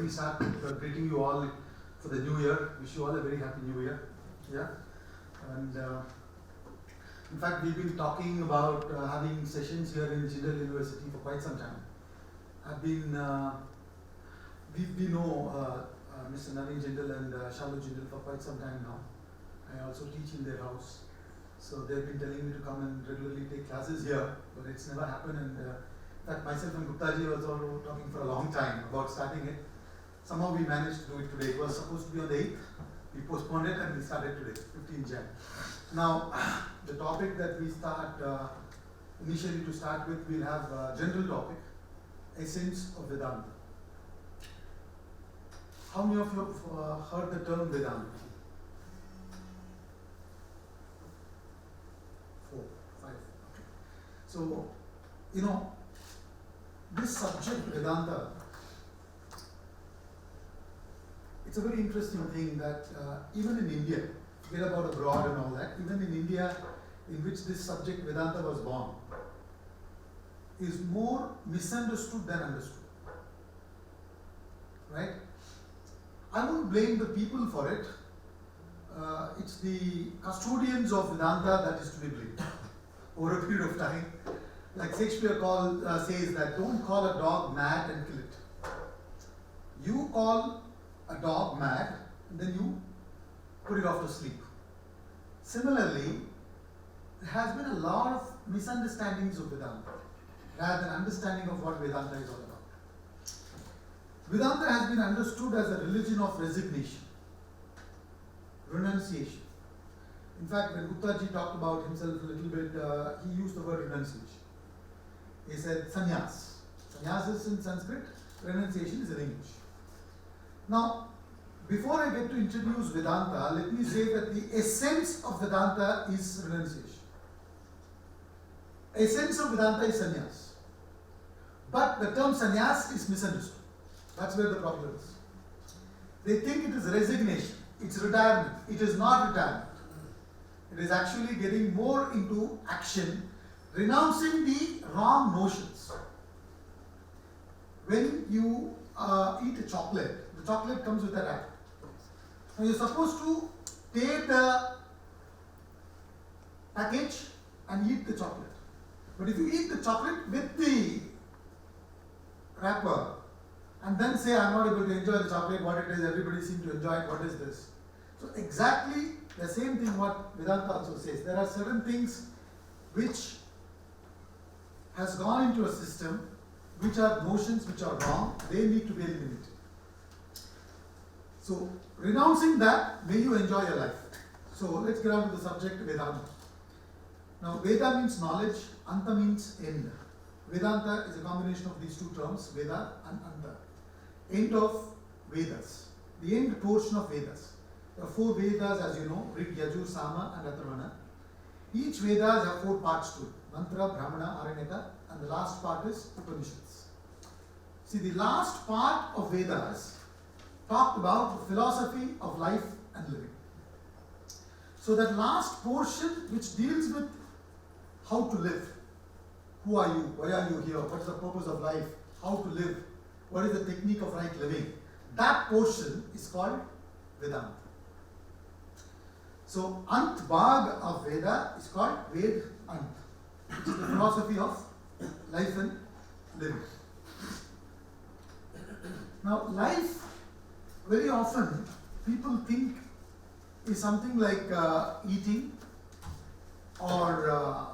me start greeting you all for the new year. Wish you all a very happy new year. Yeah. And in fact, we've been talking about having sessions here in Jindal University for quite some time. We know Mr. Naveen Jindal and Shalu Jindal for quite some time now. I also teach in their house. So they've been telling me to come and regularly take classes here, but it's never happened. And in fact, myself and Guptaji was all talking for a long time about starting it. Somehow we managed to do it today. It was supposed to be on the 8th. We postponed it and we started today, 15 Jan. Now, the topic that we start, initially to start with, we'll have a general topic, essence of Vedanta. How many of you have heard the term Vedanta? 4, 5. Okay. So, this subject Vedanta, it's a very interesting thing that even in India, forget about abroad and all that, even in India, in which this subject Vedanta was born, is more misunderstood than understood. Right? I won't blame the people for it. It's the custodians of Vedanta that is to be blamed over a period of time. Like Shakespeare says that don't call a dog mad and kill it. You call a dog mad and then you put it off to sleep. Similarly, there has been a lot of misunderstandings of Vedanta rather than understanding of what Vedanta is all about. Vedanta has been understood as a religion of resignation, renunciation. In fact, when Guptaji talked about himself a little bit, he used the word renunciation. He said sannyas. Sannyas is in Sanskrit, renunciation is in English. Now, before I get to introduce Vedanta, let me say that the essence of Vedanta is renunciation. Essence of Vedanta is sannyas. But the term sannyas is misunderstood. That's where the problem is. They think it is resignation, it's retirement. It is not retirement. It is actually getting more into action, renouncing the wrong notions. When you eat a chocolate, the chocolate comes with a wrapper. Now you're supposed to take the package and eat the chocolate. But if you eat the chocolate with the wrapper and then say, I'm not able to enjoy the chocolate, what it is, everybody seems to enjoy it, what is this? So exactly the same thing what Vedanta also says. There are certain things which has gone into a system, which are notions which are wrong, they need to be eliminated. So renouncing that, may you enjoy your life. So let's get on to the subject Vedanta. Now Veda means knowledge, Anta means end. Vedanta is a combination of these two terms, Veda and Anta. End of Vedas, the end portion of Vedas. There are 4 Vedas, as you know, Rig, Yajur, Sama and Atharvana. Each Vedas have 4 parts to it, Mantra, Brahmana, Aranyaka, and the last part is Upanishads. See, the last part of Vedas talked about the philosophy of life and living. So that last portion which deals with how to live. Who are you? Why are you here? What is the purpose of life? How to live? What is the technique of right living? That portion is called Vedanta. So Ant Bhag of Veda is called Ved Ant, which is the philosophy of life and living. Now life, very often people think is something like eating or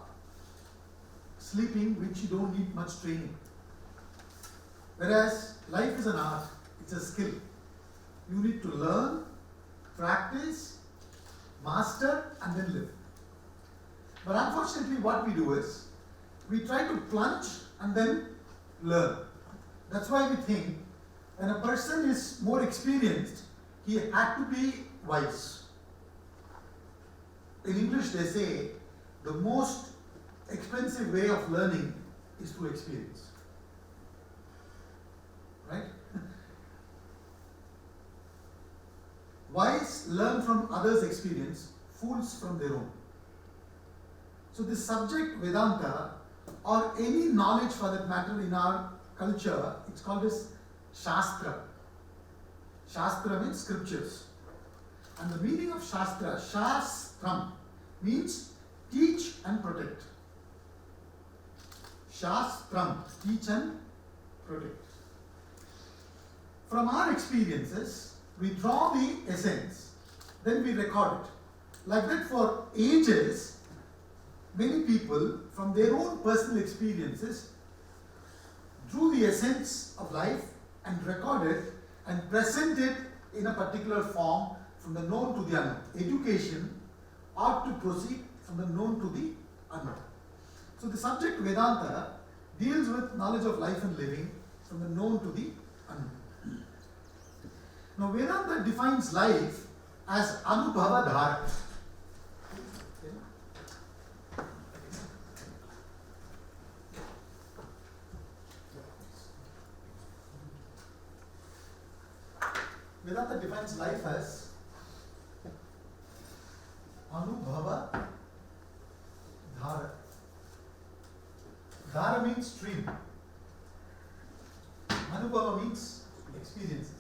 sleeping, which you don't need much training. Whereas life is an art, it's a skill. You need to learn, practice, master and then live. But unfortunately what we do is, we try to plunge and then learn. That's why we think when a person is more experienced, he had to be wise. In English they say, the most expensive way of learning is through experience. Right? Wise learn from others' experience, fools from their own. So this subject Vedanta, or any knowledge for that matter in our culture, it's called as Shastra. Shastra means scriptures. And the meaning of Shastra, Shastram, means teach and protect. Shastram, teach and protect. From our experiences, we draw the essence, then we record it. Like that, for ages, many people, from their own personal experiences, drew the essence of life and recorded and presented in a particular form from the known to the unknown. Education ought to proceed from the known to the unknown. So the subject Vedanta deals with knowledge of life and living from the known to the unknown. Now Vedanta defines life as Anubhava Dhara. Vedanta defines life as Anubhava Dhara. Dhara means stream. Anubhava means experiences.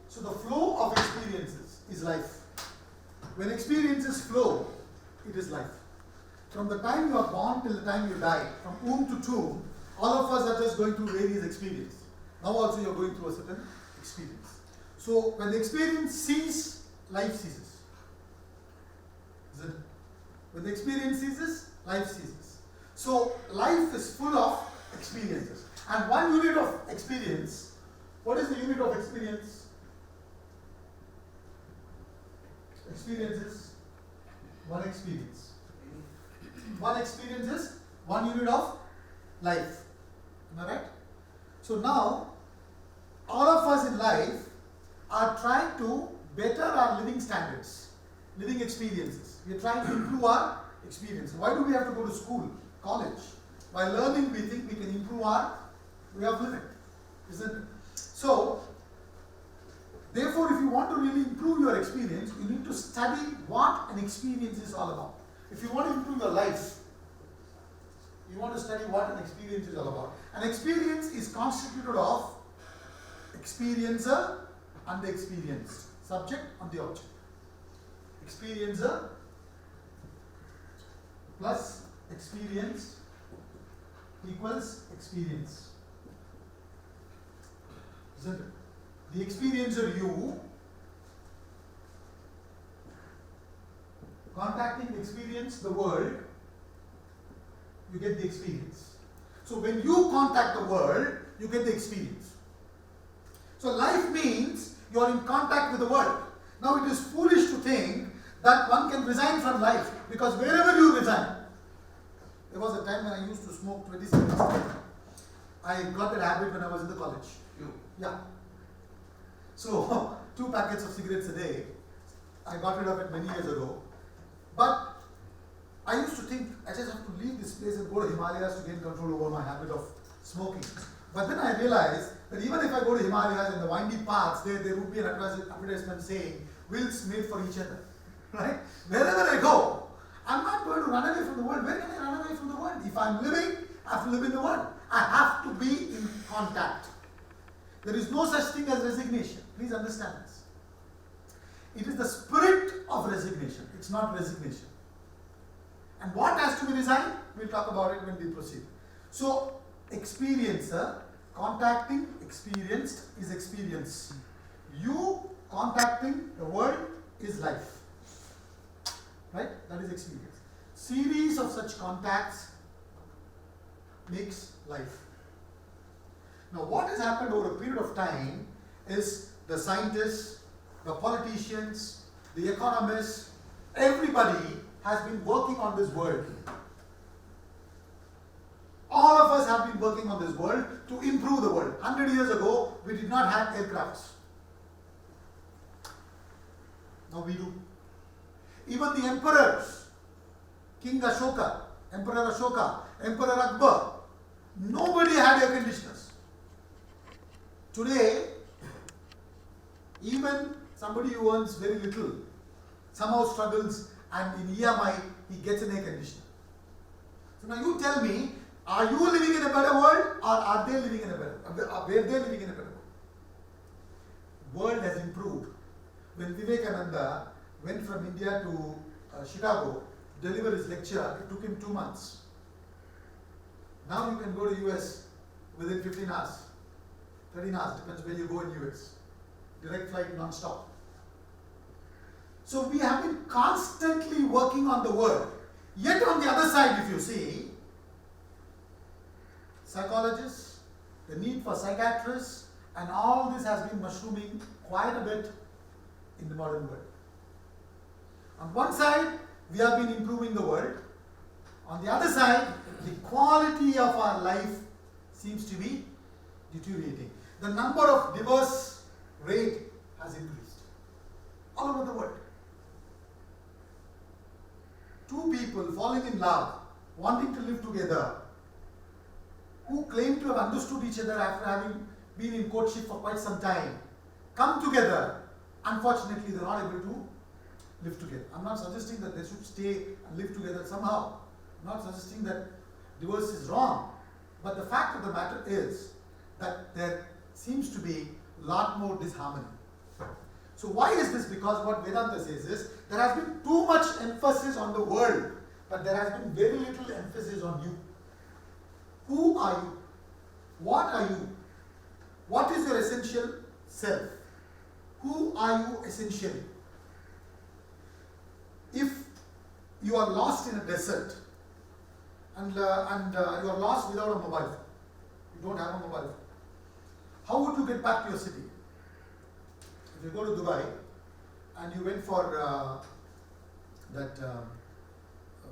So the flow of experiences is life. When experiences flow, it is life. From the time you are born till the time you die, from womb to tomb, all of us are just going through various experiences. Now also you are going through a certain experience. So when the experience ceases, life ceases. Isn't it? When the experience ceases, life ceases. So life is full of experiences. And one unit of experience, what is the unit of experience? Experience is one experience. One experience is one unit of life. Am I right? So now, all of us in life are trying to better our living standards, living experiences. We are trying to improve our experience. Why do we have to go to school, college? By learning, we think we can improve our way of living, isn't it? So, therefore, if you want to really improve your experience, you need to study what an experience is all about. If you want to improve your life, you want to study what an experience is all about. An experience is constituted of experiencer and the experienced, subject and the object. Experiencer plus experienced equals experience. Isn't it? The experiencer, you, contacting the experience, the world, you get the experience. So when you contact the world, you get the experience. So life means you are in contact with the world. Now it is foolish to think that one can resign from life, because wherever you resign, there was a time when I used to smoke 20 cigarettes a day. I got that habit when I was in the college. Yeah. So 2 packets of cigarettes a day. I got rid of it many years ago. But I used to think I just have to leave this place and go to Himalayas to gain control over my habit of smoking. But then I realized that even if I go to Himalayas and the windy paths, there would be an advertisement saying, wills made for each other. Right? Wherever I go, I'm not going to run away from the world. Where can I run away from the world? If I'm living, I have to live in the world. I have to be in contact. There is no such thing as resignation. Please understand this. It is the spirit of resignation. It's not resignation. And what has to be resigned? We'll talk about it when we proceed. So, experiencer, contacting experienced is experience. You contacting the world is life. Right? That is experience. Series of such contacts makes life. Now, what has happened over a period of time is the scientists, the politicians, the economists, everybody has been working on this world. All of us have been working on this world to improve the world. 100 years ago, we did not have aircrafts. Now we do. Even the emperors, King Ashoka, Emperor Ashoka, Emperor Akbar, nobody had air conditioners. Today, even somebody who earns very little somehow struggles, and in EMI he gets an air conditioner. So now you tell me, are you living in a better world or are they living in a where they're living in a better world. World has improved. When Vivekananda went from India to Chicago to deliver his lecture, it took him 2 months. Now you can go to US within 15 hours, 13 hours, depends where you go in US. Direct flight non-stop. So we have been constantly working on the world. Yet on the other side, if you see, psychologists, the need for psychiatrists, and all this has been mushrooming quite a bit in the modern world. On one side, we have been improving the world. On the other side, the quality of our life seems to be deteriorating. The number of divorce rate has increased all over the world. Two people falling in love, wanting to live together, who claim to have understood each other after having been in courtship for quite some time, come together. Unfortunately, they're not able to live together. I'm not suggesting that they should stay and live together somehow. I'm not suggesting that divorce is wrong. But the fact of the matter is that there seems to be a lot more disharmony. So why is this? Because what Vedanta says is, there has been too much emphasis on the world, but there has been very little emphasis on you. Who are you? What are you? What is your essential self? Who are you essentially? If you are lost in a desert and you are lost without a mobile phone, you don't have a mobile phone, how would you get back to your city? If you go to Dubai and you went for what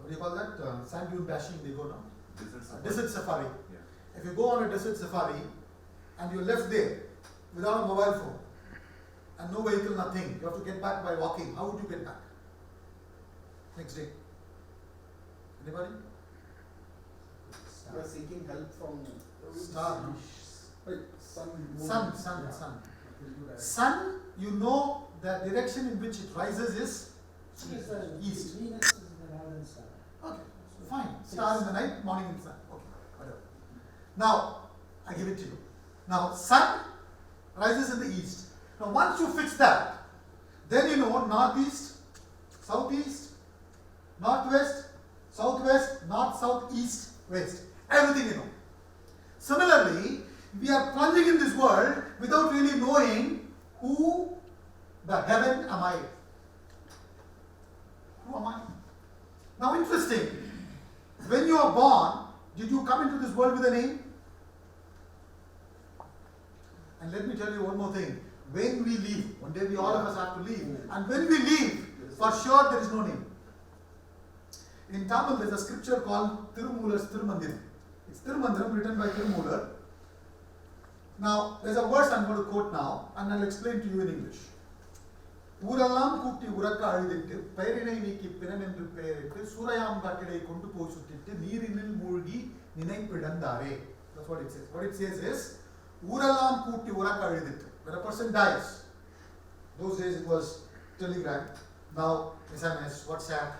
do you call that? Sand dune bashing, they go now? Desert safari. Yeah. If you go on a desert safari and you're left there without a mobile phone and no vehicle, nothing, you have to get back by walking, how would you get back? Next day. Anybody? You are seeking help from star. Sun. Sun, you know the direction in which it rises is east. Venus is the northern star. Okay, fine. Star in the night, morning in the sun. Okay, whatever. Now, I give it to you. Now, sun rises in the east. Now, once you fix that, then you know northeast, southeast, northwest, southwest, north, south, east, west. Everything you know. Similarly, we are plunging in this world without really knowing who the heaven am I. Who am I? Now interesting, when you are born, did you come into this world with a name? And let me tell you one more thing. When we leave, one day all of us have to leave. And when we leave, for sure there is no name. In Tamil, there is a scripture called Tirumular's Tirumandiram. It's Tirumandiram written by Tirumular. Now, there's a verse I'm going to quote now, and I'll explain to you in English. ஊரெல்லாம் கூட்டி உறக்க அழுதிட்டு பெயரினை நீக்கி பிணம் என்று பெயரிட்டு சூரையாம் காட்டிடை கொண்டு போய் சுட்டிட்டு நீரினில் மூழ்கி நினைப்பிழந்தாரே. That's what it says. What it says is, ஊரெல்லாம் கூட்டி உறக்க அழுதிட்டு. When a person dies, those days it was telegram, now SMS, WhatsApp,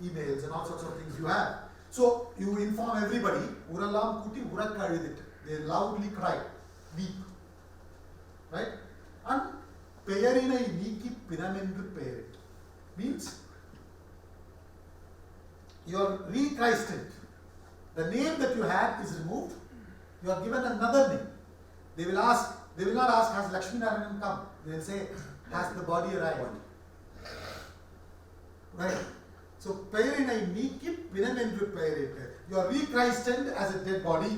emails and all sorts of things you have. So you inform everybody, ஊரெல்லாம் கூட்டி உறக்க அழுதிட்டு. They loudly cry, weep. Right? And பெயரினை நீக்கி பிணமென்று பெயரிட்டு means you are rechristed. The name that you had is removed. You are given another name. They will not ask, has Lakshmi Narayanan come? They will say, has the body arrived? Right? So, பெயரினை நீக்கி பிணமென்று பெயரிட்டு. You are rechristed as a dead body.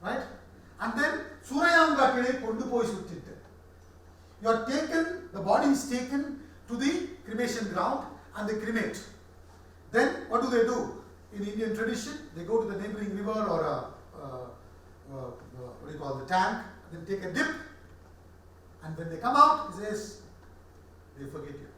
Right? And then, சூரையாங்காட்டிடை கொண்டு போய் சுட்டிட்டு. You are taken, the body is taken to the cremation ground and they cremate. Then, what do? In Indian tradition, they go to the neighboring river or what do you call the tank, then take a dip, and when they come out, he says, they forget you.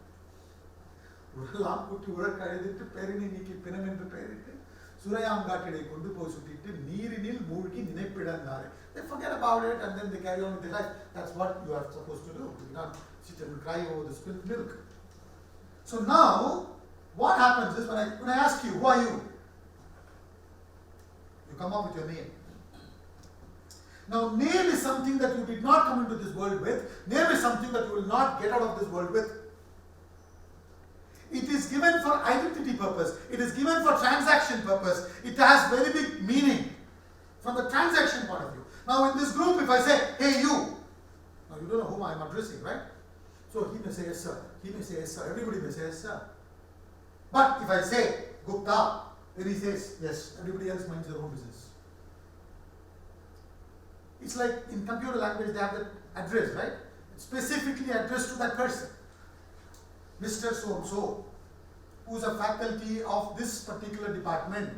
ஊரெல்லாம் கூட்டி உறக்க அழுதிட்டு பெயரினை நீக்கி பிணம் என்று பெயரிட்டு சூரையாங்காட்டிடை கொண்டு போய் சுட்டிட்டு நீரினில் மூழ்கி நினைப்பிழந்தாரே. They forget about it and then they carry on with their life. That's what you are supposed to do. You not sit and cry over the spilt milk. So now, what happens is when I ask you, who are you? You come up with your name. Now, name is something that you did not come into this world with. Name is something that you will not get out of this world with. It is given for identity purpose. It is given for transaction purpose. It has very big meaning from the transaction point of view. Now, in this group, if I say, hey, you. Now, you don't know whom I am addressing, right? So, he may say, yes, sir. He may say, yes, sir. Everybody may say, yes, sir. But if I say, Gupta, then he says, yes. Everybody else minds their own business. It's like in computer language, they have that address, right? It's specifically addressed to that person. Mr. So-and-so, who is a faculty of this particular department,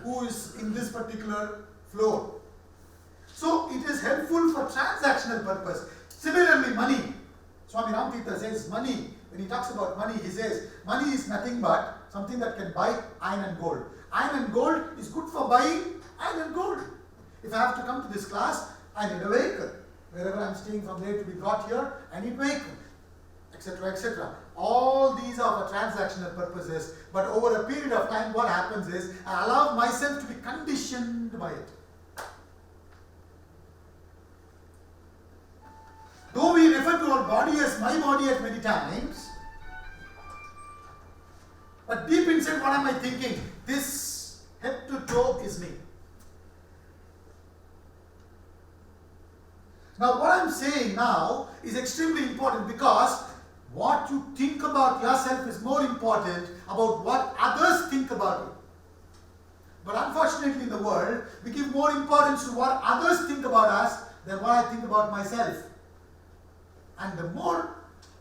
who is in this particular floor. So it is helpful for transactional purpose. Similarly, money. Swami Ramtita says money. When he talks about money, he says money is nothing but something that can buy iron and gold. Iron and gold is good for buying iron and gold. If I have to come to this class, I need a vehicle. Wherever I am staying from there to be brought here, I need vehicle, etc., etc. All these are for transactional purposes, but over a period of time, what happens is I allow myself to be conditioned by it. Though we refer to our body as my body at many times, but deep inside, what am I thinking? This head to toe is me. Now, what I am saying now is extremely important because what you think about yourself is more important about what others think about you. But unfortunately, in the world, we give more importance to what others think about us than what I think about myself. And the more,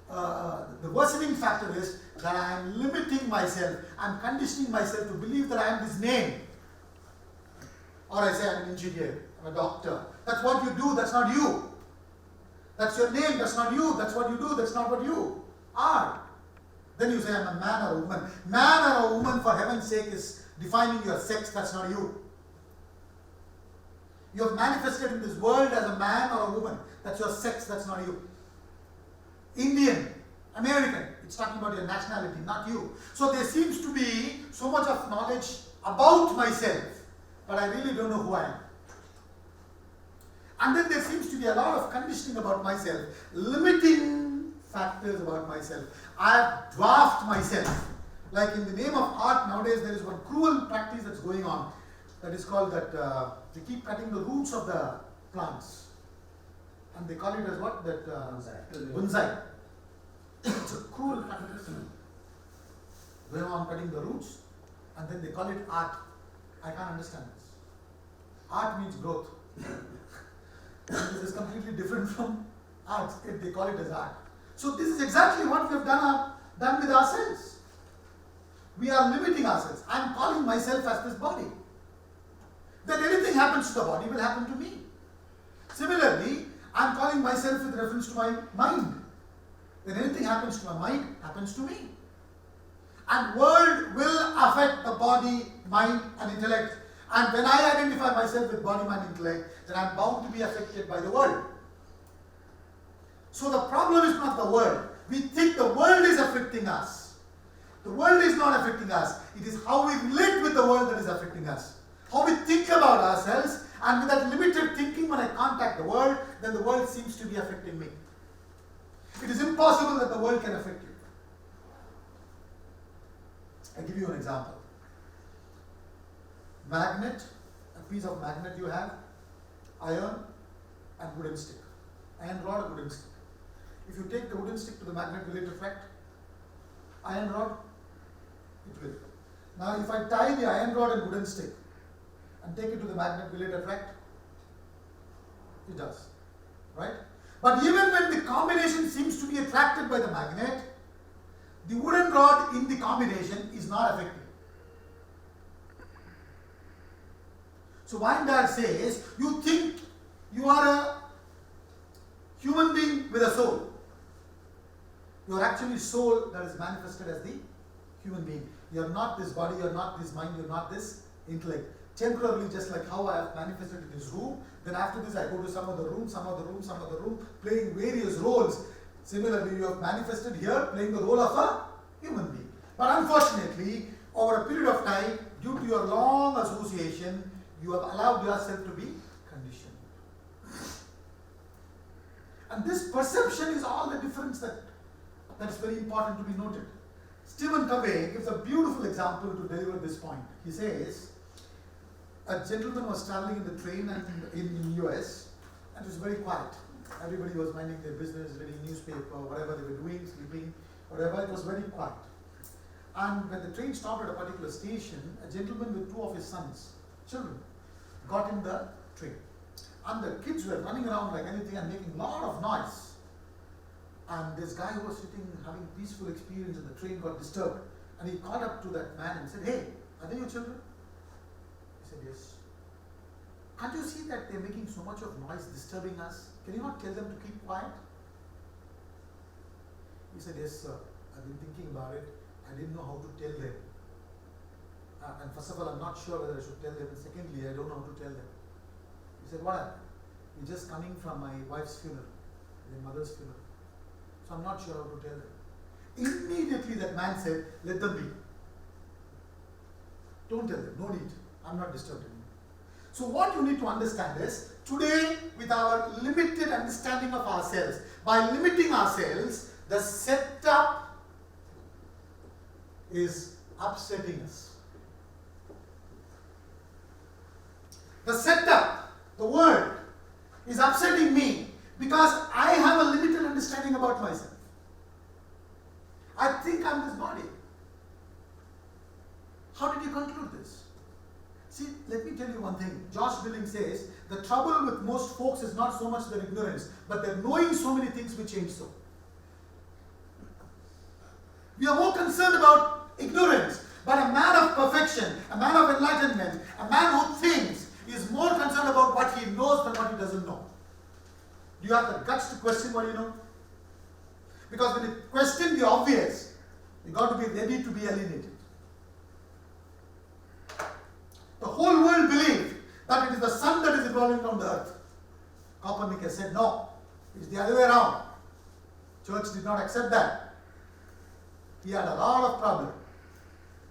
the worsening factor is that I am limiting myself. I am conditioning myself to believe that I am this name. Or I say I am an engineer, I am a doctor. That's what you do, that's not you. That's your name, that's not you. That's what you do, that's not what you are. Then you say, I'm a man or a woman. Man or a woman, for heaven's sake, is defining your sex, that's not you. You have manifested in this world as a man or a woman. That's your sex, that's not you. Indian, American, it's talking about your nationality, not you. So there seems to be so much of knowledge about myself, but I really don't know who I am. And then there seems to be a lot of conditioning about myself, limiting factors about myself. I have dwarfed myself. Like in the name of art, nowadays there is one cruel practice that's going on. That is called that they keep cutting the roots of the plants. And they call it as what? That bonsai. It's a cruel practice. Going on cutting the roots, and then they call it art. I can't understand this. Art means growth. This is completely different from art. They call it as art. So this is exactly what we have done with ourselves. We are limiting ourselves. I am calling myself as this body. Then anything happens to the body will happen to me. Similarly, I am calling myself with reference to my mind. Then anything happens to my mind happens to me. And world will affect the body, mind and intellect. And when I identify myself with body, mind, intellect, then I am bound to be affected by the world. So the problem is not the world. We think the world is affecting us. The world is not affecting us. It is how we relate with the world that is affecting us. How we think about ourselves, and with that limited thinking, when I contact the world, then the world seems to be affecting me. It is impossible that the world can affect you. I give you an example. Magnet, a piece of magnet you have, iron and wooden stick. Iron rod and wooden stick. If you take the wooden stick to the magnet, will it reflect? Iron rod, it will. Now if I tie the iron rod and wooden stick and take it to the magnet, will it attract? It does, right? But even when the combination seems to be attracted by the magnet, the wooden rod in the combination is not affected. So Weinberg says, you think you are a human being with a soul. You are actually soul that is manifested as the human being. You are not this body, you are not this mind, you are not this intellect. Temporarily, just like how I have manifested in this room, then after this I go to some other room, some other room, some other room, playing various roles. Similarly, you have manifested here, playing the role of a human being. But unfortunately, over a period of time, due to your long association, you have allowed yourself to be conditioned. And this perception is all the difference that's very important to be noted. Stephen Covey gives a beautiful example to deliver this point. He says, a gentleman was traveling in the train and in the US, and it was very quiet. Everybody was minding their business, reading newspaper, whatever they were doing, sleeping, whatever. It was very quiet. And when the train stopped at a particular station, a gentleman with two of his children, got in the train. And the kids were running around like anything and making a lot of noise. And this guy who was sitting having peaceful experience in the train got disturbed. And he called up to that man and said, "Hey, are they your children?" He said, "Yes." "Can't you see that they're making so much of noise disturbing us? Can you not tell them to keep quiet?" He said, "Yes, sir. I've been thinking about it. I didn't know how to tell them. And first of all, I'm not sure whether I should tell them. And secondly, I don't know how to tell them." He said, "What happened?" "We're just coming from my wife's funeral, their mother's funeral. So I'm not sure how to tell them." Immediately that man said, "Let them be. Don't tell them, no need. I'm not disturbed anymore." So what you need to understand is, today with our limited understanding of ourselves, by limiting ourselves, the setup is upsetting us. The setup, the world, is upsetting me because I have a limited understanding about myself. I think I'm this body. How did you conclude this? See, let me tell you one thing. Josh Billings says, the trouble with most folks is not so much their ignorance, but their knowing so many things which ain't so. We are more concerned about ignorance, but a man of perfection, a man of enlightenment, a man who thinks, is more concerned about what he knows than what he doesn't know. Do you have the guts to question what you know? Because when you question the obvious, you got to be ready to be alienated. The whole world believed that it is the sun that is revolving around the earth. Copernicus said no, it is the other way around. Church did not accept that. He had a lot of problem.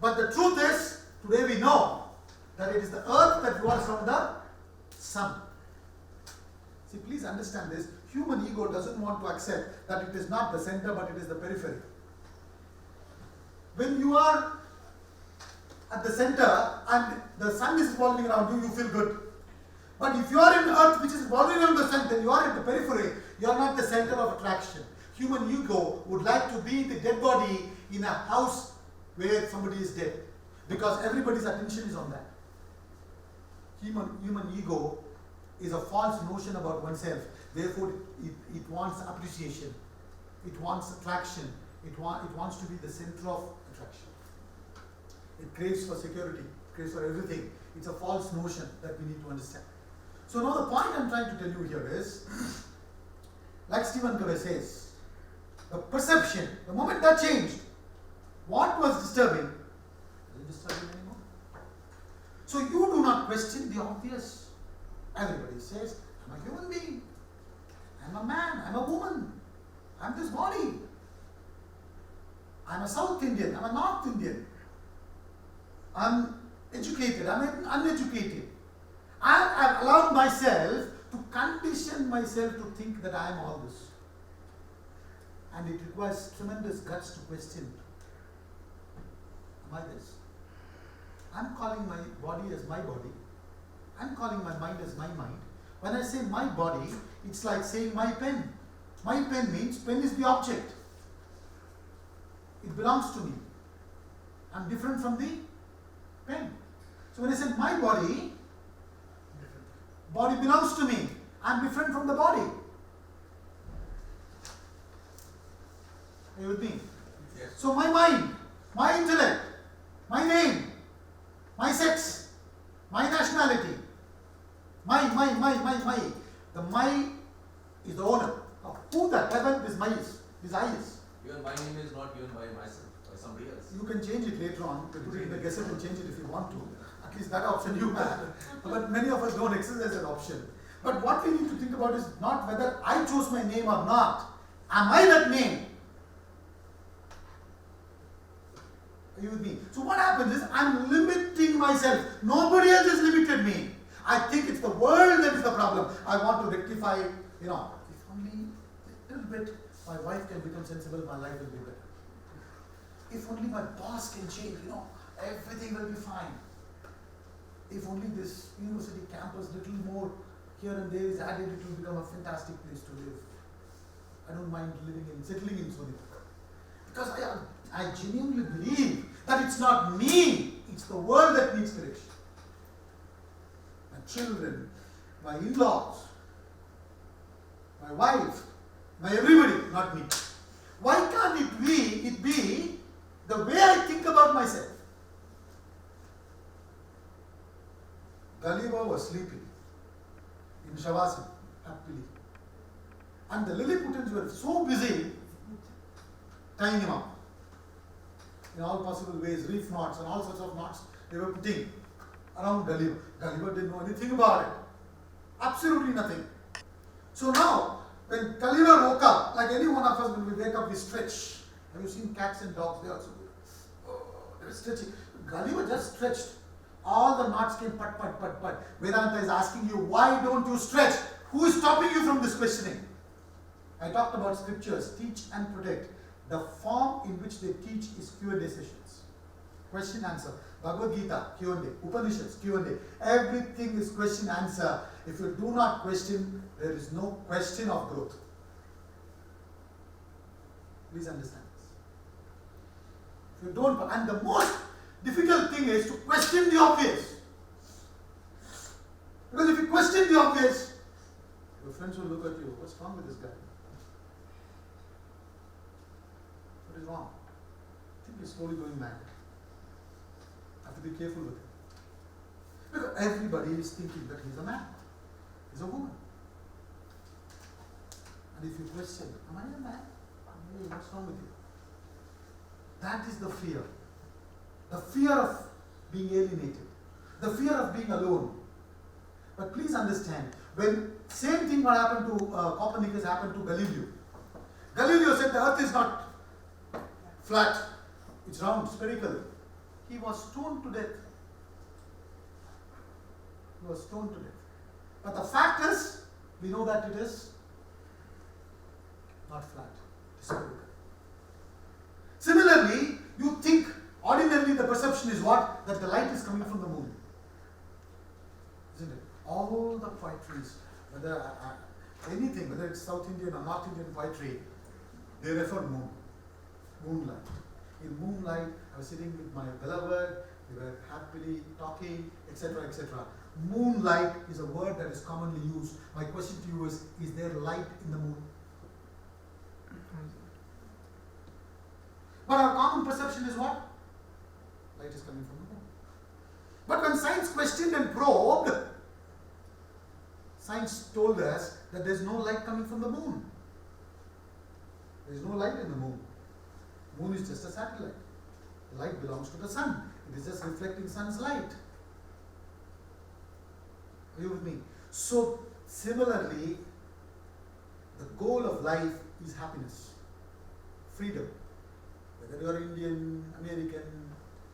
But the truth is, today we know that it is the earth that revolves around the sun. See, please understand this. Human ego doesn't want to accept that it is not the center, but it is the periphery. When you are at the center and the sun is revolving around you, you feel good. But if you are in earth which is revolving around the sun, then you are at the periphery. You are not the center of attraction. Human ego would like to be the dead body in a house where somebody is dead, because everybody's attention is on that. Human ego is a false notion about oneself. Therefore, it wants appreciation. It wants attraction. It wants to be the center of attraction. It craves for security. It craves for everything. It's a false notion that we need to understand. So now the point I'm trying to tell you here is, like Stephen Covey says, the perception, the moment that changed, what was disturbing isn't disturbing anymore. So you do not question the obvious. Everybody says, I'm a human being. I'm a man. I'm a woman. I'm this body. I'm a South Indian. I'm a North Indian. I'm educated. I'm uneducated. I've allowed myself to condition myself to think that I am all this. And it requires tremendous guts to question. Am I this? I'm calling my body as my body. I'm calling my mind as my mind. When I say my body, it's like saying my pen. My pen means pen is the object. It belongs to me. I'm different from the pen. So when I say my body, body belongs to me. I'm different from the body. Are you with me? Yes. So my mind, my intellect, my name, my sex, my nationality, my. The my is the owner. Now, who the heaven this my is? This I is. Even my name is not given by myself, by somebody else. You can change it later on. You put it in the Gazette and change it if you want to. At least that option you have. But many of us don't exercise that option. But what we need to think about is not whether I chose my name or not. Am I that name? Are you with me? So what happens is I'm limiting myself. Nobody else has limited me. I think it's the world that is the problem. I want to rectify, if only little bit my wife can become sensible, my life will be better. If only my boss can change, everything will be fine. If only this university campus little more here and there is added, it will become a fantastic place to live. I don't mind settling in Sonipat. Because I genuinely believe that it's not me, it's the world that needs correction. My children, my in-laws, my wife, my everybody, not me. Why can't it be the way I think about myself? Gulliver was sleeping in Shavasana, happily. And the Lilliputians were so busy tying him up in all possible ways, reef knots and all sorts of knots they were putting around Gulliver. Gulliver didn't know anything about it. Absolutely nothing. So now, when Gulliver woke up, like any one of us, when we wake up, we stretch. Have you seen cats and dogs? They also do. Oh, they were stretching. Gulliver just stretched. All the knots came pat, pat, pat, pat. Vedanta is asking you, why don't you stretch? Who is stopping you from this questioning? I talked about scriptures, teach and protect. The form in which they teach is Q&A sessions. Question answer. Bhagavad Gita, Q&A. Upanishads, Q&A. Everything is question answer. If you do not question, there is no question of growth. Please understand this. If you don't, and the most difficult thing is to question the obvious. Because if you question the obvious, your friends will look at you. What's wrong with this guy? What is wrong? I think he's slowly going mad. I have to be careful with him. Because everybody is thinking that he's a man, he's a woman. And if you question, am I a man? Hey, what's wrong with you? That is the fear. The fear of being alienated. The fear of being alone. But please understand, when same thing what happened to Copernicus happened to Galileo. Galileo said the earth is not flat, it's round, spherical. He was stoned to death. He was stoned to death. But the fact is, we know that it is not flat, it is spherical. Similarly, you think ordinarily the perception is what? That the light is coming from the moon. Isn't it? All the poetries, whether anything, whether it's South Indian or North Indian poetry, they refer moon. Moonlight. In moonlight, I was sitting with my beloved, we were happily talking, etc., etc. Moonlight is a word that is commonly used. My question to you is there light in the moon? But our common perception is what? Light is coming from the moon. But when science questioned and probed, science told us that there is no light coming from the moon. There is no light in the moon. Moon is just a satellite. The light belongs to the sun. It is just reflecting sun's light. Are you with me? So similarly, the goal of life is happiness, freedom. Whether you are Indian, American,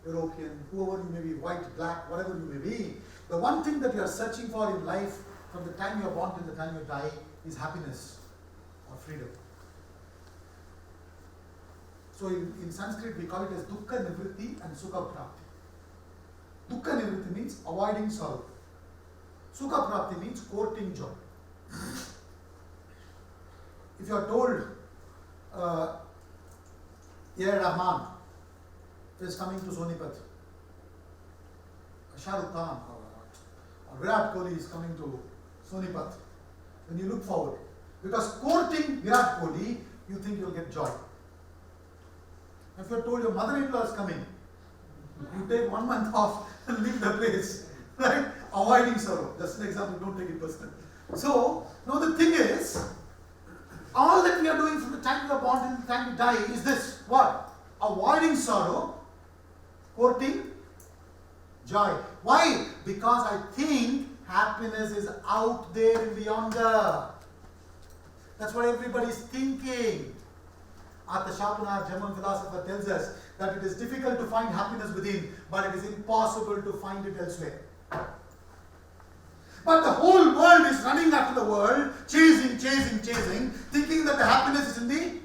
European, whoever you may be, white, black, whatever you may be, the one thing that you are searching for in life from the time you are born till the time you die is happiness or freedom. So in Sanskrit we call it as dukkha nivritti and sukha prapti. Dukkha nivritti means avoiding sorrow. Sukha prapti means courting joy. If you are told A.R. Rahman is coming to Sonipat, Shah Rukh Khan or Virat Kohli is coming to Sonipat, then you look forward. Because courting Virat Kohli, you think you will get joy. If you are told your mother-in-law is coming, you take 1 month off and leave the place, right? Avoiding sorrow. Just an example, don't take it personal. So, now the thing is, all that we are doing from the time we are born till the time we die is this. What? Avoiding sorrow, courting joy. Why? Because I think happiness is out there in the yonder. That's what everybody is thinking. Artha Shapana, German philosopher, tells us that it is difficult to find happiness within, but it is impossible to find it elsewhere. But the whole world is running after the world, chasing, thinking that the happiness is in the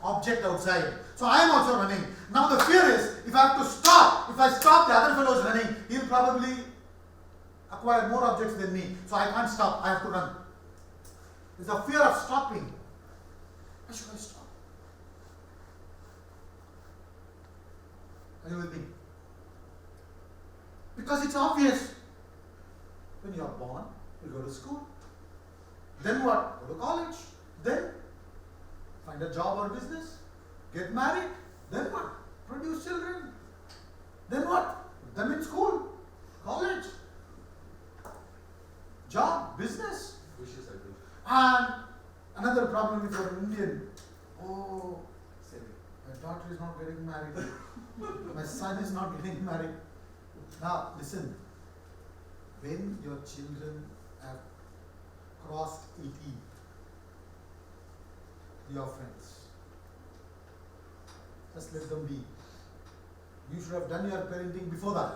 object outside. So I am also running. Now the fear is, if I have to stop, if I stop, the other fellow is running, he will probably acquire more objects than me. So I can't stop, I have to run. There's a fear of stopping. Why should I stop? Are you with me? Because it's obvious. When you are born, you go to school. Then what? Go to college. Then find a job or business. Get married. Then what? Produce children. Then what? Put them in school, college, job, business. Wishes I do. And another problem for an Indian. Oh, my daughter is not getting married. My son is not getting married. Now, listen. When your children have crossed 18, your friends, just let them be. You should have done your parenting before that.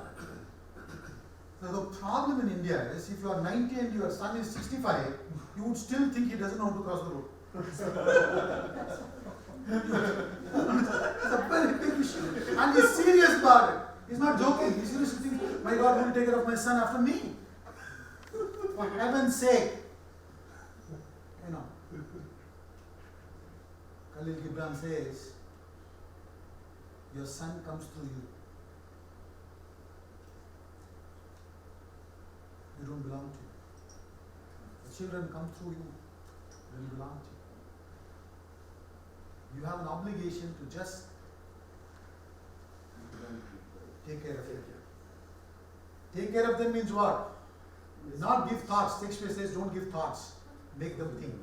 So the problem in India is, if you are 90 and your son is 65, you would still think he doesn't know how to cross the road. It's a very big issue. And he's serious about it. He's not joking. He's seriously thinking, my God will take care of my son after me. For heaven's sake. You know. Khalil Gibran says, your son comes through you. You don't belong to you. The children come through you. They don't belong to you. You have an obligation to just take care of them. Take care of them means what? Not give thoughts. Shakespeare says don't give thoughts. Make them think.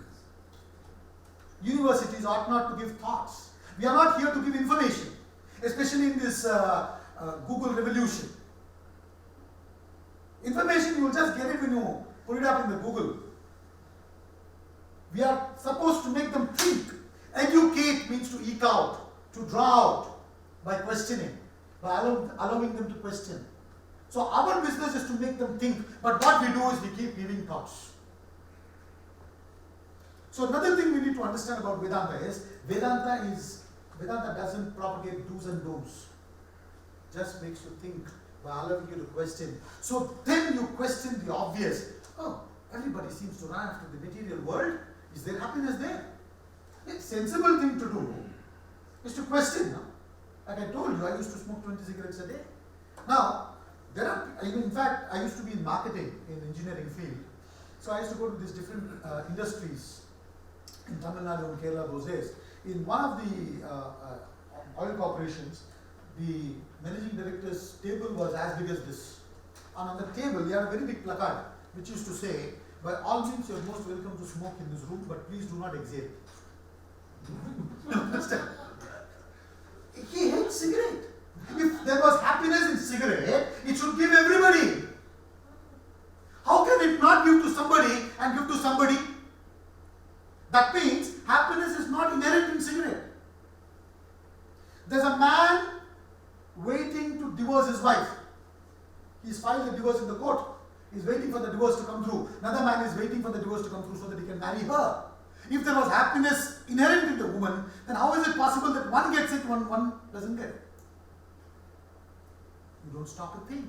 Universities ought not to give thoughts. We are not here to give information, especially in this Google revolution. Information, you will just get it when you put it up in the Google. We are supposed to make them think. Educate means to eke out, to draw out by questioning, by allowing them to question. So our business is to make them think, but what we do is we keep giving thoughts. So another thing we need to understand about Vedanta is, Vedanta doesn't propagate do's and don'ts. Just makes you think by allowing you to question. So then you question the obvious. Oh, everybody seems to run after the material world. Is there happiness there? A sensible thing to do is to question. Like I told you, I used to smoke 20 cigarettes a day. Now, in fact, I used to be in marketing in engineering field. So I used to go to these different industries in Tamil Nadu and Kerala those days. In one of the oil corporations, the managing director's table was as big as this. And on the table, he had a very big placard which used to say, by all means, you are most welcome to smoke in this room, but please do not exhale. You understand? He hates cigarette. If there was happiness in cigarette, it should give everybody. How can it not give to somebody and give to somebody? That means happiness is not inherent in cigarette. There's a man waiting to divorce his wife. He's filed the divorce in the court. He's waiting for the divorce to come through. Another man is waiting for the divorce to come through so that he can marry her. If there was happiness inherent in the woman, then how is it possible that one gets it, one doesn't get it? You don't stop to think.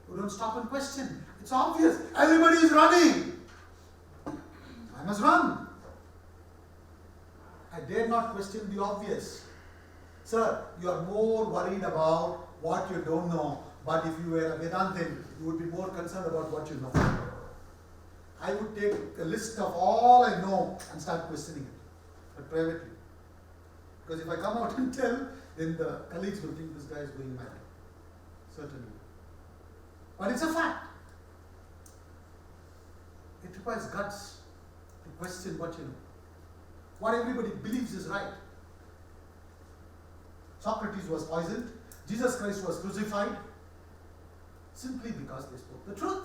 You don't stop and question. It's obvious. Everybody is running. I must run. I dare not question the obvious. Sir, you are more worried about what you don't know, but if you were a Vedantin, you would be more concerned about what you know. I would take a list of all I know and start questioning it, but privately. Because if I come out and tell, then the colleagues will think this guy is going mad. Certainly. But it's a fact. It requires guts to question what you know. What everybody believes is right. Socrates was poisoned. Jesus Christ was crucified simply because they spoke the truth.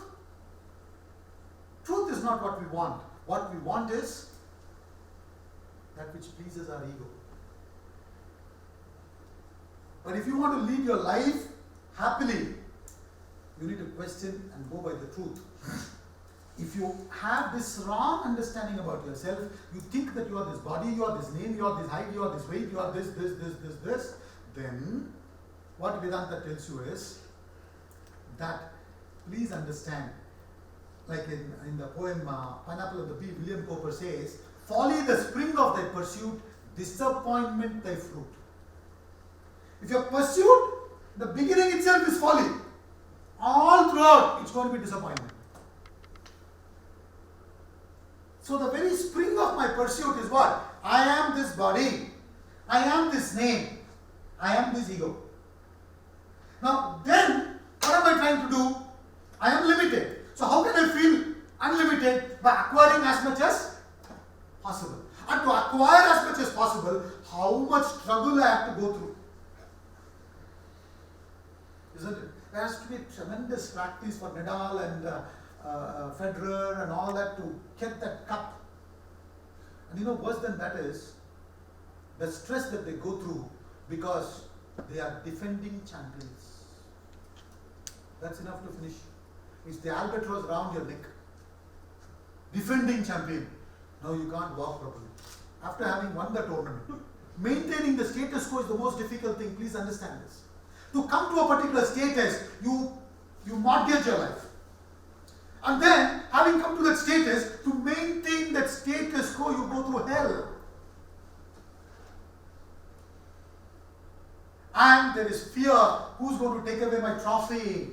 Truth is not what we want. What we want is that which pleases our ego. But if you want to lead your life happily, you need to question and go by the truth. if you have this wrong understanding about yourself, you think that you are this body, you are this name, you are this height, you are this weight, you are this, then what Vedanta tells you is that please understand, like in the poem Pineapple on the Pea, William Cowper says, folly the spring of thy pursuit, disappointment thy fruit. If your pursuit, the beginning itself is folly, all throughout it's going to be disappointment. So the very spring of my pursuit is what? I am this body, I am this name, I am this ego. Now then, what am I trying to do? I am limited. So how can I feel unlimited? By acquiring as much as possible. And to acquire as much as possible, how much struggle I have to go through? Isn't it? There has to be tremendous practice for Nadal and Federer and all that to get that cup. And you know, worse than that is the stress that they go through because they are defending champions. That's enough to finish. It's the albatross around your neck. Defending champion. Now you can't walk properly. After having won the tournament. Maintaining the status quo is the most difficult thing. Please understand this. To come to a particular status, you mortgage your life. And then, having come to that status, to maintain that status quo, you go through hell. And there is fear. Who's going to take away my trophy?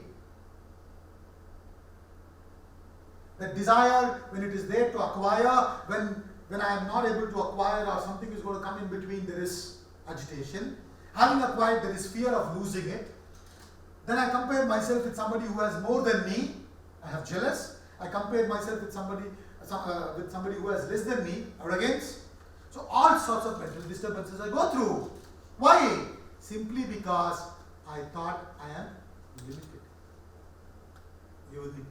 That desire, when it is there to acquire, when I am not able to acquire or something is going to come in between, there is agitation. Having acquired, there is fear of losing it. Then I compare myself with somebody who has more than me. I have jealous. I compare myself with somebody who has less than me, arrogance. So all sorts of mental disturbances I go through. Why? Simply because I thought I am limited. You with me?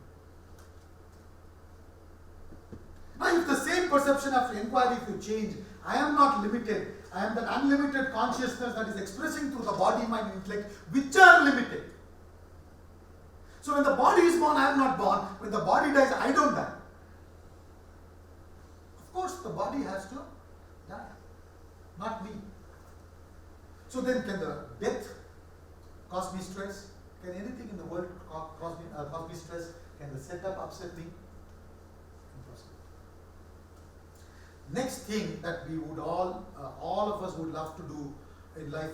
Now if the same perception of inquiry, if you change, I am not limited. I am that unlimited consciousness that is expressing through the body, mind, intellect, which are limited. So when the body is born, I am not born. When the body dies, I don't die. Of course, the body has to die, not me. So then, can the death cause me stress? Can anything in the world cause me stress? Can the setup upset me? Impossible. Next thing that we would all of us would love to do in life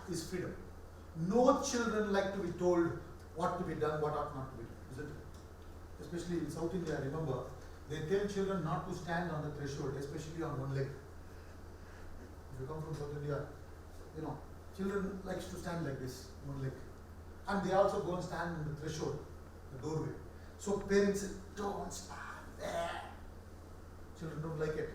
is freedom. No children like to be told what to be done, what ought not to be done, isn't it? Especially in South India, I remember, they tell children not to stand on the threshold, especially on one leg. If you come from South India, you know, children likes to stand like this, one leg. And they also go and stand on the threshold, the doorway. So parents say, don't stand there. Children don't like it.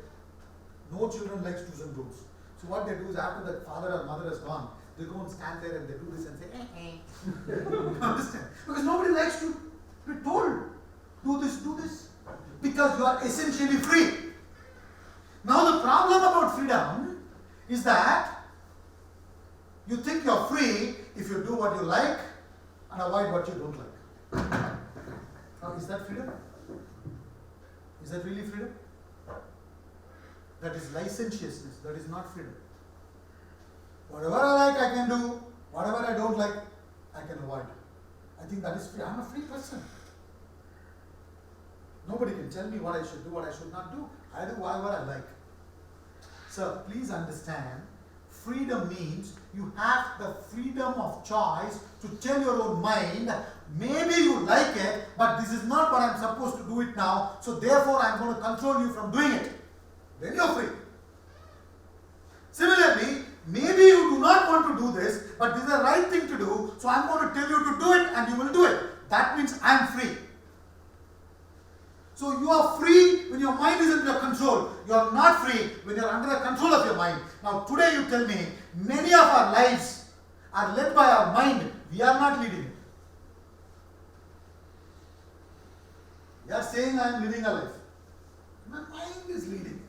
No children likes do's and don'ts. So what they do is after that father or mother has gone, they go and stand there and they do this and say, You understand? Because nobody likes to be told, do this. Because you are essentially free. Now the problem about freedom is that you think you are free if you do what you like and avoid what you don't like. Now is that freedom? Is that really freedom? That is licentiousness, that is not freedom. Whatever I like I can do, whatever I don't like I can avoid. I think that is free. I am a free person. Nobody can tell me what I should do, what I should not do. I do whatever I like. So please understand, freedom means you have the freedom of choice to tell your own mind, maybe you like it, but this is not what I am supposed to do it now, so therefore I am going to control you from doing it. Then you are free. Similarly, maybe you do not want to do this, but this is the right thing to do, so I am going to tell you to do it and you will do it. That means I am free. So you are free when your mind is under your control. You are not free when you are under the control of your mind. Now today you tell me, many of our lives are led by our mind. We are not leading it. We are saying I am living a life. My mind is leading it.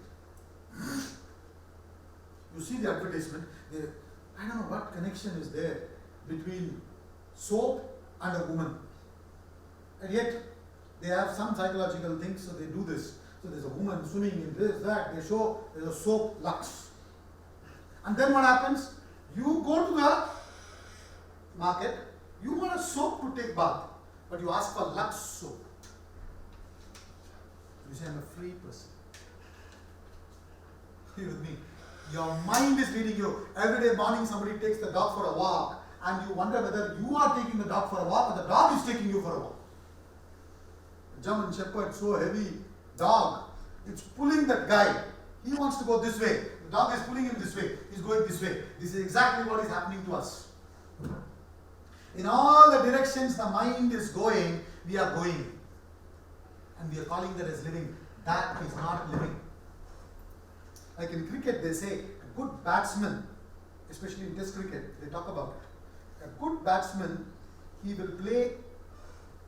You see the advertisement, I don't know what connection is there between soap and a woman. And yet, They have some psychological things, so they do this. So there's a woman swimming in this, that. They show there's a soap, Lux. And then what happens? You go to the market, you want a soap to take bath, but you ask for Lux soap. You say, I'm a free person. Are you with me? Your mind is leading you. Every day morning somebody takes the dog for a walk and you wonder whether you are taking the dog for a walk or the dog is taking you for a walk. A German Shepherd, so heavy dog, it's pulling that guy. He wants to go this way. The dog is pulling him this way. He's going this way. This is exactly what is happening to us. In all the directions the mind is going, we are going. And we are calling that as living. That is not living. Like in cricket, they say a good batsman, especially in Test cricket, they talk about it. A good batsman, he will play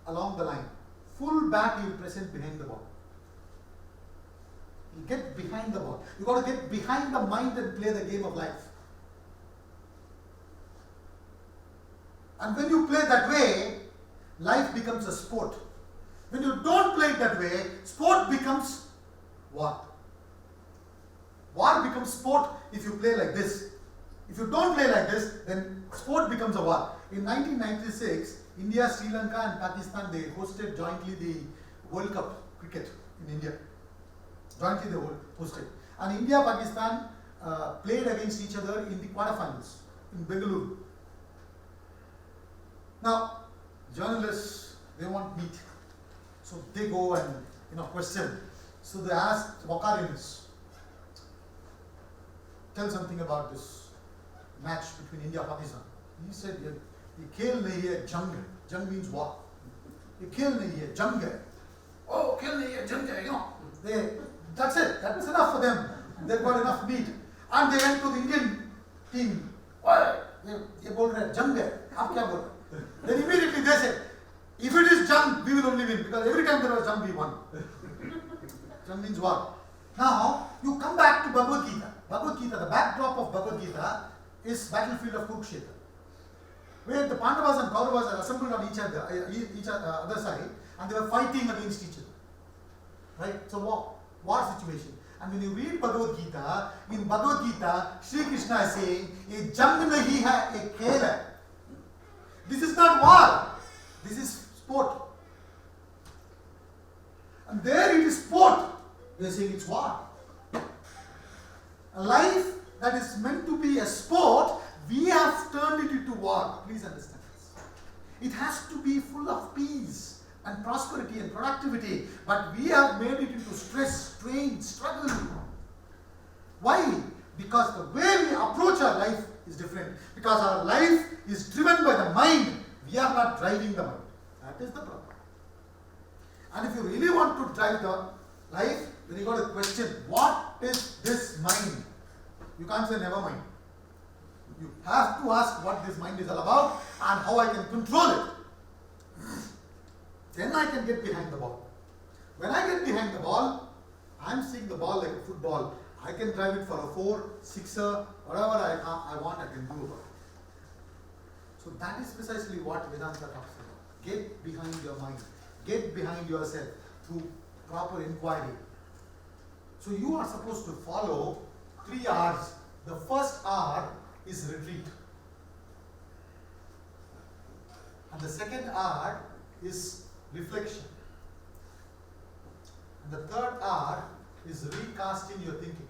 along the line. Full bat, he will present behind the ball. You get behind the ball. You got to get behind the mind and play the game of life. And when you play that way, life becomes a sport. When you don't play it that way, sport becomes war. War becomes sport if you play like this. If you don't play like this, then sport becomes a war. In 1996, India, Sri Lanka and Pakistan, they hosted jointly the World Cup cricket in India. Jointly they hosted. And India, Pakistan played against each other in the quarterfinals in Bengaluru. Now, journalists, they want meat. So they go and question. So they asked Wakarinis, tell something about this match between India and Pakistan. He said, ye khel nahi hai, jang hai. Jang means war. Ye khel nahi hai, jang hai. Oh, khel nahi hai, jang hai. That's it. That was enough for them. They got enough meat. And they went to the Indian team. Ye bol rahe jang hai. Aap kya bol rahe? Then immediately they said, if it is jang, we will only win. Because every time there was jang, we won. Jang means war. Now, you come back to Bhagavad Gita. Bhagavad Gita, the backdrop of Bhagavad Gita is battlefield of Kurukshetra, where the Pandavas and Kauravas are assembled on each other side and they were fighting against each other. Right? So war situation. And when you read Bhagavad Gita, in Bhagavad Gita, Sri Krishna is saying, "Ye jang nahi hai, ye khel hai." This is not war. This is sport. And there it is sport. They are saying it's war. A life that is meant to be a sport, we have turned it into war. Please understand this. It has to be full of peace and prosperity and productivity, but we have made it into stress, strain, struggle. Why? Because the way we approach our life is different. Because our life is driven by the mind. We are not driving the mind. That is the problem. And if you really want to drive the life, then you got to question, what is this mind? You can't say never mind. You have to ask what this mind is all about and how I can control it. Then I can get behind the ball. When I get behind the ball, I'm seeing the ball like a football. I can drive it for a 4, 6er, whatever I want, I can do about it. So that is precisely what Vedanta talks about. Get behind your mind. Get behind yourself through proper inquiry. So you are supposed to follow 3 R's. The first R is retreat. And the second R is reflection. And the third R is recasting your thinking.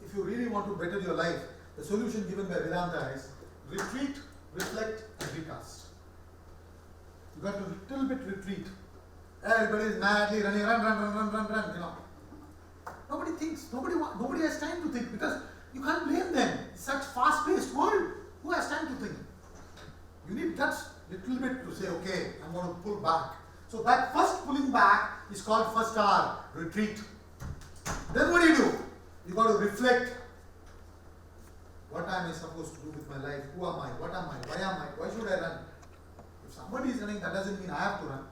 If you really want to better your life, the solution given by Vedanta is retreat, reflect and recast. You got to little bit retreat. Everybody is madly running, run. Nobody thinks, nobody has time to think because you can't blame them. It's such fast-paced world. Who has time to think? You need that little bit to say, okay, I'm going to pull back. So that first pulling back is called first R, retreat. Then what do? You got to reflect. What am I supposed to do with my life? Who am I? What am I? Why am I? Why should I run? If somebody is running, that doesn't mean I have to run.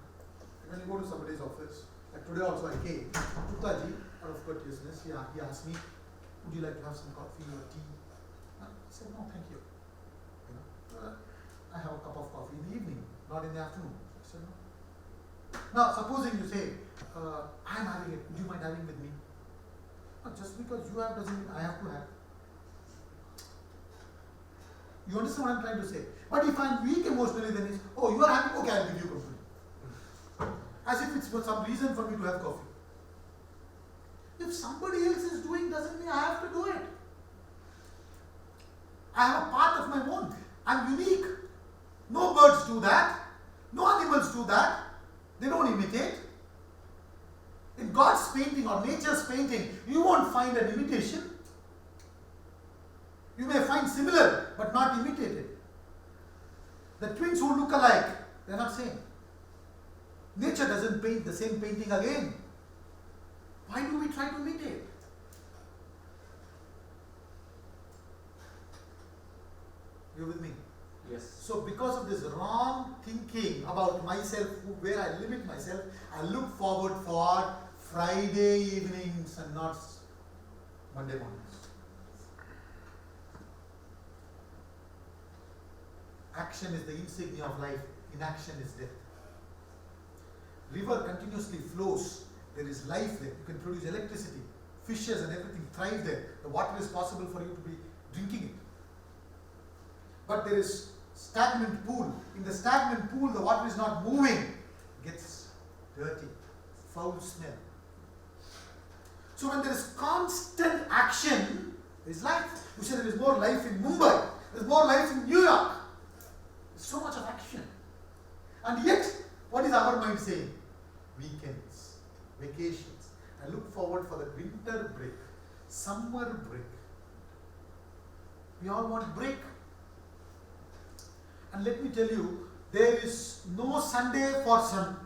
When you go to somebody's office, like today also I came, Puttaji, out of courteousness, he asked me, would you like to have some coffee or tea? I said, no, thank you. I have a cup of coffee in the evening. Not in the afternoon. I said, no. Now, supposing you say, I am having it, would you mind having with me? No, just because you have doesn't mean I have to have. You understand what I am trying to say? But if I am weak emotionally, then it's, oh, you are happy, okay, I will give you coffee. As if it's for some reason for me to have coffee. If somebody else is doing, doesn't mean I have to do it. I have a path of my own. I am unique. No birds do that. No animals do that. They don't imitate. In God's painting or nature's painting, you won't find an imitation. You may find similar, but not imitated. The twins who look alike, they are not same. Nature doesn't paint the same painting again. Why do we try to imitate? You with me? Yes. So because of this wrong thinking about myself, where I limit myself, I look forward for Friday evenings and not Monday mornings. Action is the insignia of life. Inaction is death. River continuously flows. There is life there. You can produce electricity. Fishes and everything thrive there. The water is possible for you to be drinking it. But there is stagnant pool. In the stagnant pool, the water is not moving. It gets dirty. Foul smell. So when there is constant action, there is life. You say there is more life in Mumbai. There is more life in New York. So much of action. And yet, what is our mind saying? Weekends, vacations. I look forward for the winter break, summer break. We all want break. And let me tell you, there is no Sunday for sun.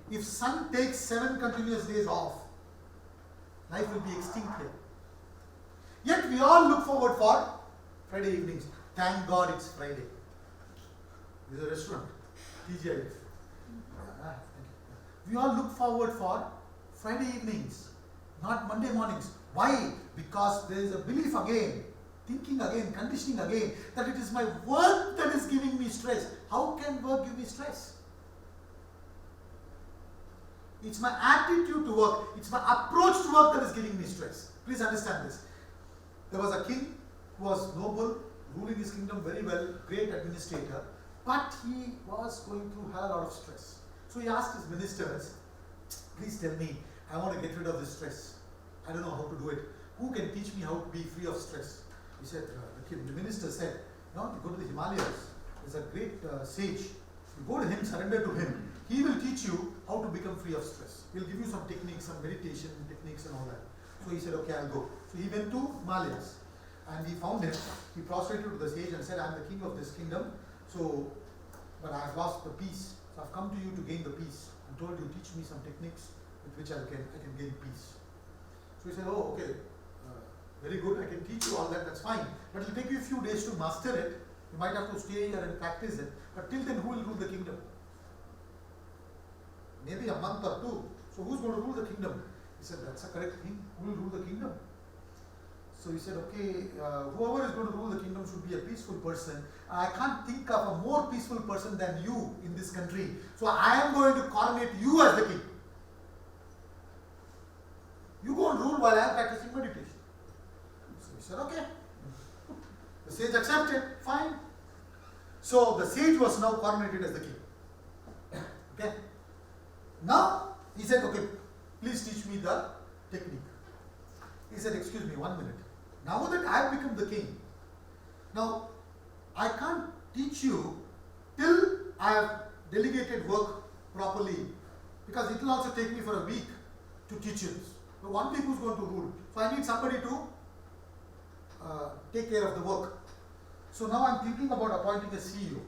If sun takes 7 continuous days off, life will be extinct here. Yet we all look forward for Friday evenings. Thank God it's Friday. This is a restaurant, TGIF. We all look forward for Friday evenings, not Monday mornings. Why? Because there is a belief again, thinking again, conditioning again, that it is my work that is giving me stress. How can work give me stress? It's my attitude to work, it's my approach to work that is giving me stress. Please understand this. There was a king who was noble, ruling his kingdom very well, great administrator, but he was going through a lot of stress. So he asked his ministers, please tell me, I want to get rid of this stress. I don't know how to do it. Who can teach me how to be free of stress? He said, the minister said, no, you go to the Himalayas. There's a great sage. You go to him, surrender to him. He will teach you how to become free of stress. He'll give you some techniques, some meditation techniques and all that. So he said, okay, I'll go. So he went to Himalayas and he found him. He prostrated to the sage and said, I'm the king of this kingdom. So, but I have lost the peace. So I've come to you to gain the peace. I'm told you teach me some techniques with which I can gain peace. So he said, oh, okay, very good. I can teach you all that. That's fine. But it'll take you a few days to master it. You might have to stay here and practice it. But till then, who will rule the kingdom? Maybe a month or two. So who's going to rule the kingdom? He said, that's a correct thing. Who will rule the kingdom? So he said, okay, whoever is going to rule the kingdom should be a peaceful person. I can't think of a more peaceful person than you in this country. So I am going to coronate you as the king. You go and rule while I am practicing meditation. So he said, okay. The sage accepted, fine. So the sage was now coronated as the king. Okay. Now he said, okay, please teach me the technique. He said, excuse me, 1 minute. Now that I have become the king, now I can't teach you till I have delegated work properly, because it will also take me for a week to teach you this. So one week who's going to rule. So I need somebody to take care of the work. So now I'm thinking about appointing a CEO.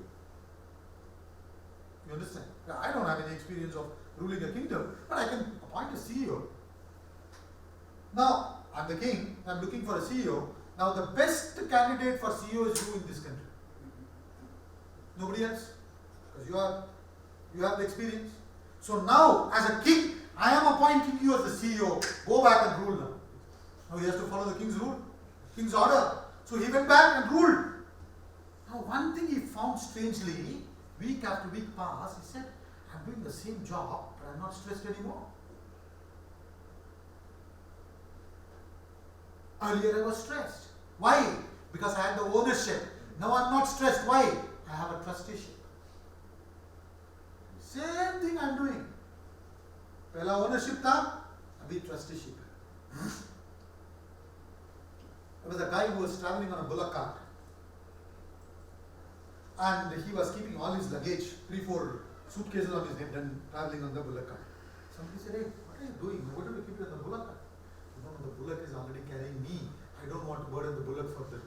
You understand? I don't have any experience of ruling a kingdom, but I can appoint a CEO. Now, I'm the king, I'm looking for a CEO. Now, the best candidate for CEO is you in this country. Nobody else? Because you have the experience. So now, as a king, I am appointing you as the CEO. Go back and rule now. Now he has to follow the king's rule, king's order. So he went back and ruled. Now, one thing he found strangely, week after week passed, he said, I'm doing the same job, but I'm not stressed anymore. Earlier I was stressed. Why? Because I had the ownership. Now I'm not stressed. Why? I have a trusteeship. Same thing I'm doing. पहला ownership था, अभी trusteeship है. There was a guy who was traveling on a bullock cart, and he was keeping all his luggage, 3-4 suitcases on his head, and traveling on the bullock cart. Somebody said, "Hey, what are you doing? What do you keep it on the bullock cart?" No, the bullock is already carrying me. I don't want to burden the bullock further.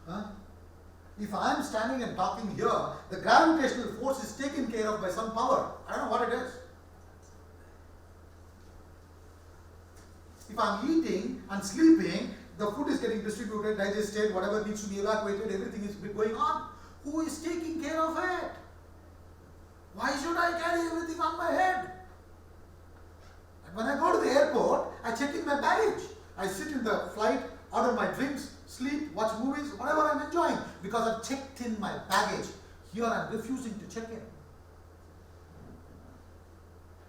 Huh? If I am standing and talking here, the gravitational force is taken care of by some power. I don't know what it is. If I am eating and sleeping, the food is getting distributed, digested, whatever needs to be evacuated, everything is going on. Who is taking care of it? Why should I carry everything on my head? And when I go to the airport, I check in my baggage. I sit in the flight, order my drinks, sleep, watch movies, whatever I'm enjoying, because I've checked in my baggage. Here I'm refusing to check in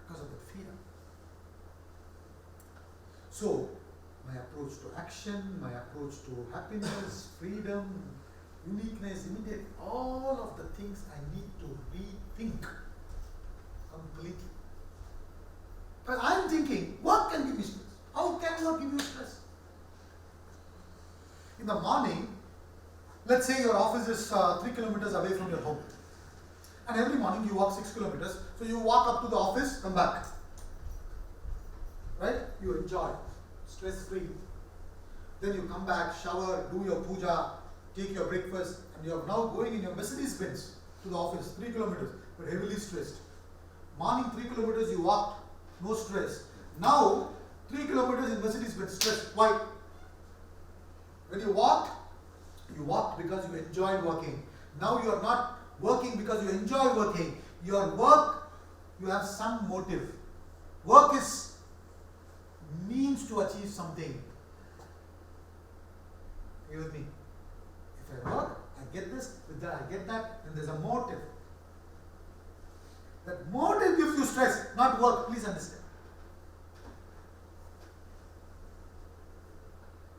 because of the fear. So, my approach to action, my approach to happiness, freedom, uniqueness, immediate, all of the things I need to rethink completely. Because I'm thinking, what can give me stress? How can work give you stress? In the morning, let's say your office is 3 kilometers away from your home. And every morning you walk 6 kilometers. So you walk up to the office, come back. Right? You enjoy. Stress-free. Then you come back, shower, do your puja, take your breakfast, and you are now going in your Mercedes Benz to the office, 3 kilometers, but heavily stressed. Morning 3 kilometers you walked, no stress. Now 3 kilometers in Mercedes Benz, stress. Why? When you walked because you enjoyed working. Now you are not working because you enjoy working. Your work, you have some motive. Work is means to achieve something. Are you with me? If I work, I get this, with that I get that, then there's a motive. That motive gives you stress, not work. Please understand.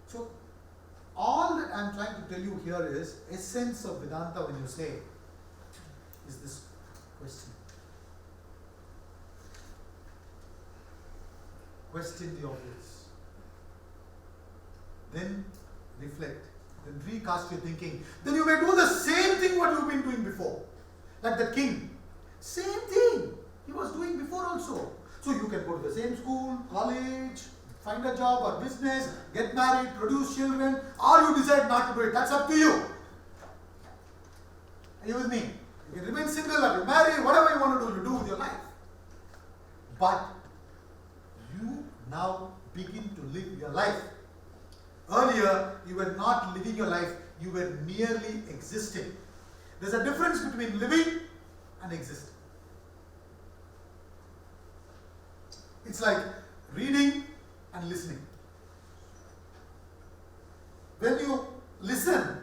So, all that I am trying to tell you here is essence of Vedanta when you say is this question. Question the obvious. Then reflect. Then recast your thinking. Then you may do the same thing what you've been doing before. Like the king. Same thing he was doing before also. So you can go to the same school, college, find a job or business, get married, produce children, or you decide not to do it. That's up to you. Are you with me? You can remain single or you marry, whatever you want to do, you do with your life. But you now begin to live your life. Earlier, you were not living your life, you were merely existing. There's a difference between living and existing. It's like reading and listening. When you listen,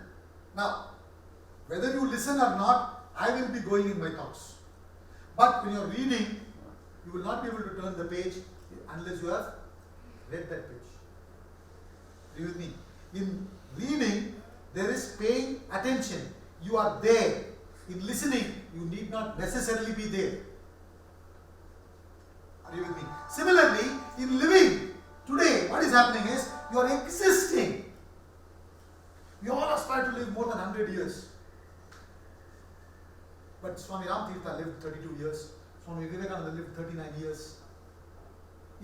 now, whether you listen or not, I will be going in my thoughts. But when you're reading, you will not be able to turn the page unless you have read that page. Are you with me? In reading, there is paying attention. You are there. In listening, you need not necessarily be there. Are you with me? Similarly, in living, today, what is happening is, you are existing. We all aspire to live more than 100 years. But Swami Ramtirtha lived 32 years. Swami Vivekananda lived 39 years.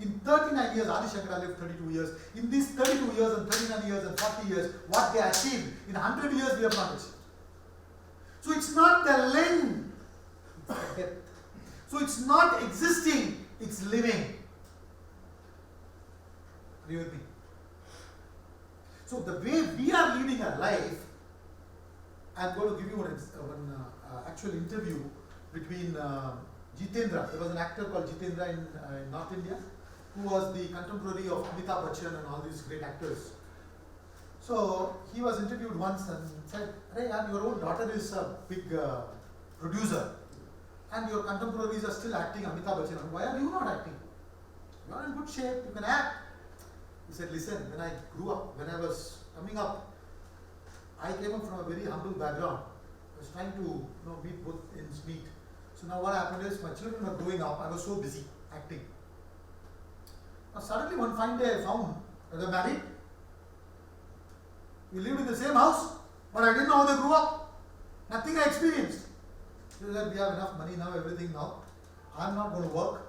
In 39 years, Adi Shankara lived 32 years. In these 32 years and 39 years and 40 years, what they achieved, in 100 years we have not achieved. So it's not the length, it's the depth. So it's not existing, it's living. Are you with me? So the way we are leading our life, I'm going to give you one actual interview between Jitendra. There was an actor called Jitendra in North India, who was the contemporary of Amitabh Bachchan and all these great actors. So he was interviewed once and said, "Hey, and your own daughter is a big producer, and your contemporaries are still acting Amitabh Bachchan. Why are you not acting? You are in good shape. You can act." He said, "Listen, when I grew up, when I was coming up, I came up from a very humble background. I was trying to meet both ends meet. So now what happened is my children were growing up. I was so busy acting. Now suddenly one fine day I found that they're married. We lived in the same house, but I didn't know how they grew up. Nothing I experienced. So that we have enough money now, everything now. I'm not going to work.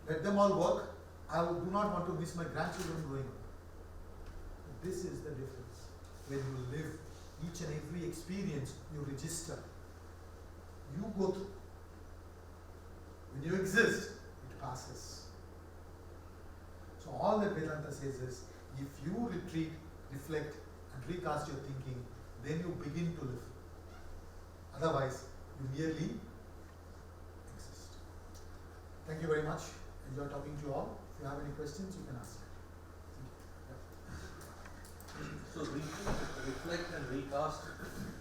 Let them all work. I do not want to miss my grandchildren growing up." This is the difference. When you live each and every experience, you register. You go through. When you exist, it passes. So all that Vedanta says is, if you retreat, reflect and recast your thinking, then you begin to live. Otherwise, you merely exist. Thank you very much. Enjoy talking to you all. If you have any questions, you can ask. So reflect and recast,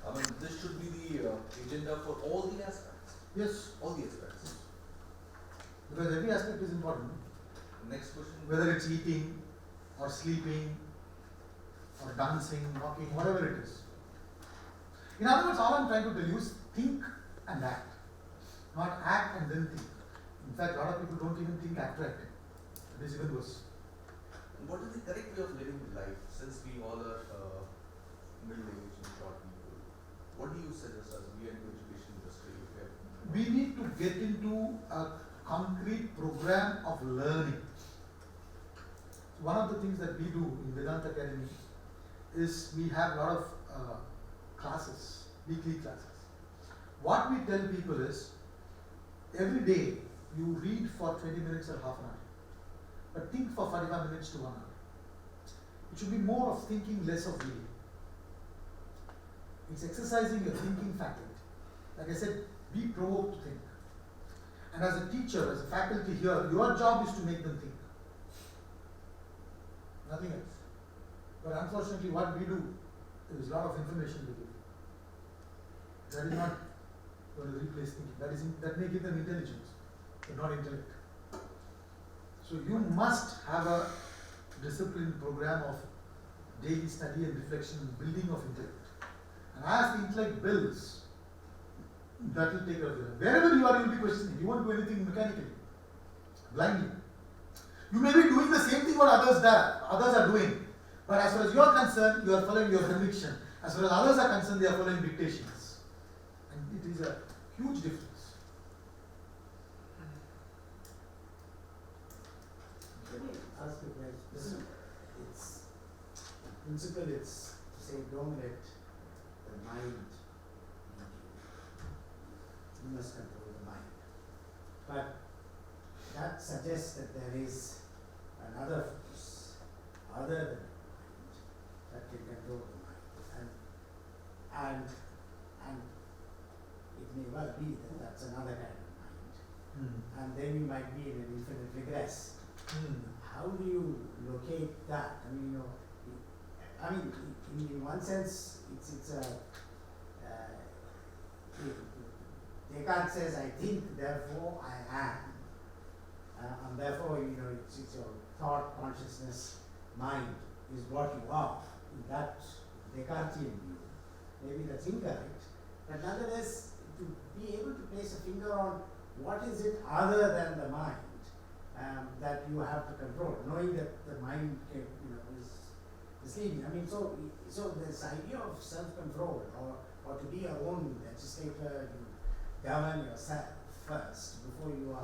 I mean, this should be the agenda for all the aspects. Yes. All the aspects. Because every aspect is important. Next question. Whether it's eating or sleeping or dancing, walking, whatever it is. In other words, all I'm trying to tell you is think and act. Not act and then think. In fact, a lot of people don't even think after acting. That is even worse. What is the correct way of living life, since we all are middle-aged and short people? What do you suggest as we are in the education industry? We need to get into a concrete program of learning. One of the things that we do in Vedanta Academy is we have a lot of classes, weekly classes. What we tell people is, every day you read for 20 minutes or half an hour. But think for 45 minutes to 1 hour. It should be more of thinking, less of reading. It's exercising your thinking faculty. Like I said, be provoked to think. And as a teacher, as a faculty here, your job is to make them think. Nothing else. But unfortunately, what we do, there is a lot of information we give. That is not going to replace thinking. That may give them intelligence, but not intellect. So you must have a disciplined program of daily study and reflection and building of intellect. And as the intellect builds, that will take care of it. Wherever you are, you will be questioning. You won't do anything mechanically, blindly. You may be doing the same thing what others are doing. But as far as you are concerned, you are following your conviction. As far as others are concerned, they are following dictations. And it is a huge difference. Let me ask you a question. It's in principle, it's to say don't let the mind lead you. You must control the mind. But that suggests that there is another force other than the mind that can control the mind. And it may well be that that's another kind of mind. And then you might be in an infinite regress. How do you locate that? I mean, in one sense, it's a Descartes says, "I think, therefore I am," and therefore, it's your thought, consciousness, mind is what you are. In that Descartesian view, maybe that's incorrect, but nonetheless, to be able to place a finger on what is it other than the mind that you have to control, knowing that the mind can, is leading. I mean, so this idea of self-control or to be your own legislator, you govern yourself first before you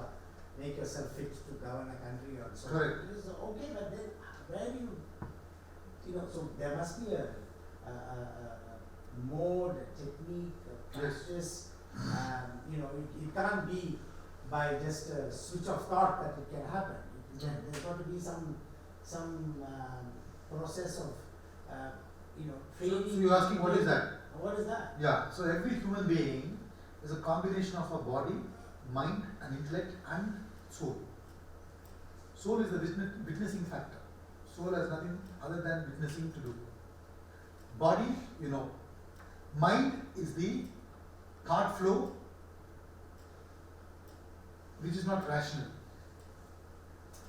make yourself fit to govern a country or so. Correct. It is okay, but then where do you so there must be a mode, a technique, a practice. It can't be by just a switch of thought that it can happen. There's got to be some process of training. So you're asking what is that? What is that? Yeah. So every human being is a combination of a body, mind, and intellect, and soul. Soul is the witnessing factor. Soul has nothing other than witnessing to do. body, you know. Mind is the thought flow, which is not rational.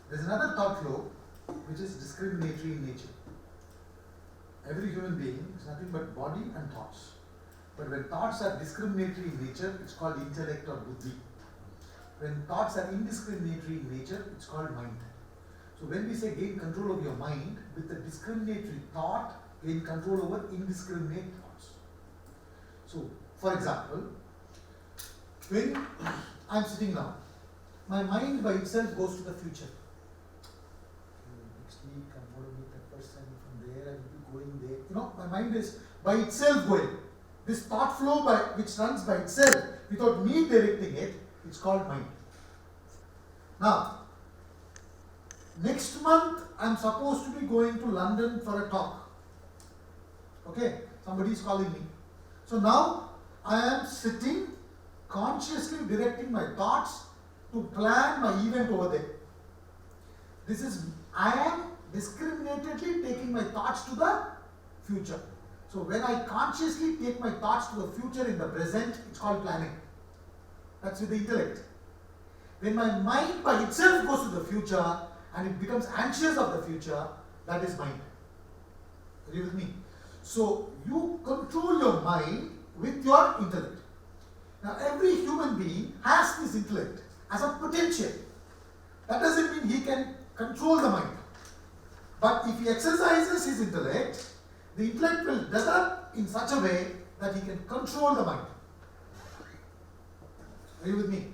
There is another thought flow which is discriminatory in nature. Every human being is nothing but body and thoughts. But when thoughts are discriminatory in nature, it's called intellect or buddhi. When thoughts are indiscriminatory in nature, it's called mind. So when we say gain control of your mind, with the discriminatory thought, gain control over indiscriminate thoughts. So, for example, when I'm sitting now, my mind by itself goes to the future. Next week I'm going to meet that person, from there I will be going there. You know, my mind is by itself going. This thought flow which runs by itself without me directing it, it's called mind. Now, next month I'm supposed to be going to London for a talk. Okay, somebody is calling me. So now I am sitting, consciously directing my thoughts to plan my event over there. I am discriminatedly taking my thoughts to the future. So when I consciously take my thoughts to the future in the present, it's called planning. That's with the intellect. When my mind by itself goes to the future and it becomes anxious of the future, that is mind. Are you with me? So you control your mind with your intellect. Now every human being has this intellect as a potential. That doesn't mean he can control the mind. But if he exercises his intellect, the intellect will develop in such a way that he can control the mind. Are you with me?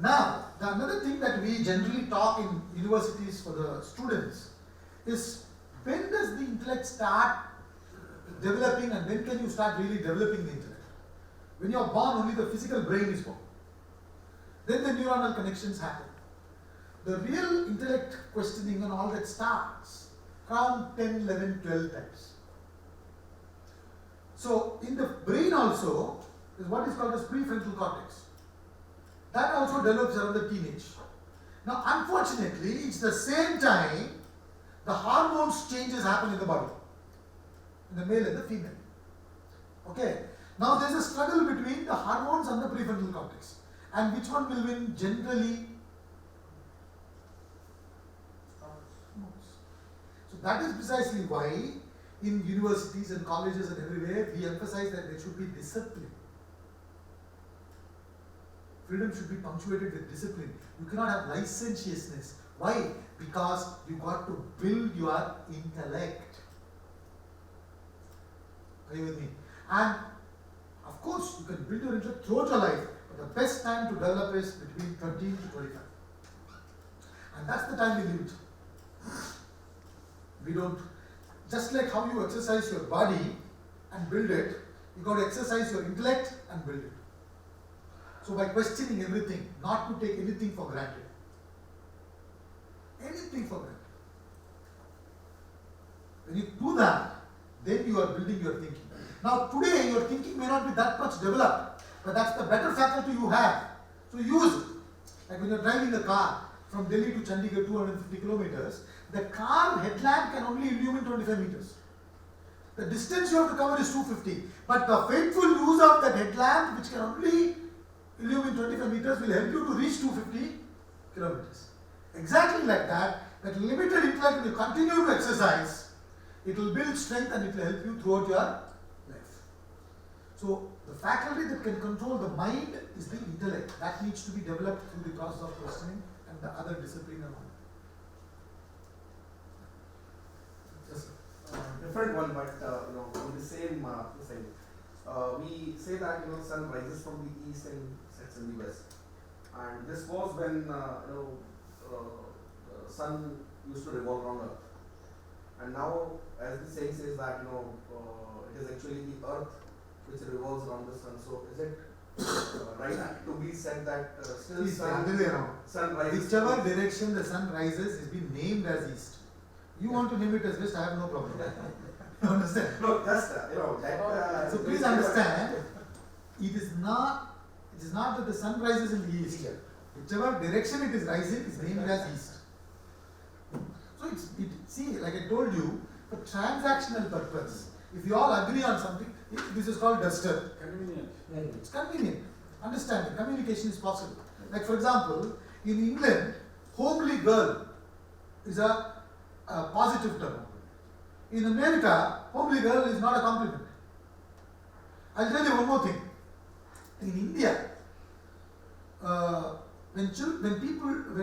Now, the another thing that we generally talk in universities for the students is, when does the intellect start developing and when can you start really developing the intellect? When you are born, only the physical brain is born. Then the neuronal connections happen. The real intellect questioning and all that starts around 10, 11, 12 times. So in the brain also is what is called as prefrontal cortex. That also develops around the teenage. Now unfortunately, it's the same time the hormones changes happen in the body, in the male and the female. Okay. Now there is a struggle between the hormones and the prefrontal cortex. And which one will win generally? Hormones. So that is precisely why in universities and colleges and everywhere we emphasize that there should be discipline. Freedom should be punctuated with discipline. You cannot have licentiousness. Why? Because you got to build your intellect. Are you with me? And of course, you can build your intellect throughout your life, but the best time to develop is between 13 to 25. And that's the time we live. We don't, just like how you exercise your body and build it, you got to exercise your intellect and build it. So by questioning everything, not to take anything for granted. Anything for granted. When you do that, then you are building your thinking. Now today your thinking may not be that much developed, but that's the better faculty you have. So use it. Like when you're driving a car from Delhi to Chandigarh 250 kilometers, the car headlamp can only illumine 25 meters. The distance you have to cover is 250. But the faithful use of that headlamp, which can only illumine 25 meters, will help you to reach 250 kilometers. Exactly like that, that limited intellect, when you continue to exercise, it will build strength and it will help you throughout your life. So the faculty that can control the mind is the intellect. That needs to be developed through the process of questioning and the other discipline and all. Yes, sir. Different one, but in the same thing. We say that sun rises from the east and sets in the west, and this was when the sun used to revolve around Earth, and now, as the saying says that it is actually the Earth which revolves around the sun. So is it right to be said that still sun rises? Whichever direction the sun rises is been named as east. You want to name it as west, I have no problem. You understand? No, just that so please understand, it is not that the sun rises in the east. Whichever direction it is rising is named as east. So see, like I told you, for transactional purpose, If you all agree on something, this is called duster. Convenient. Very good. It's convenient. Understanding, communication is possible. Like for example, in England, homely girl is a positive term. In America, homely girl is not a compliment. I'll tell you one more thing. In India, when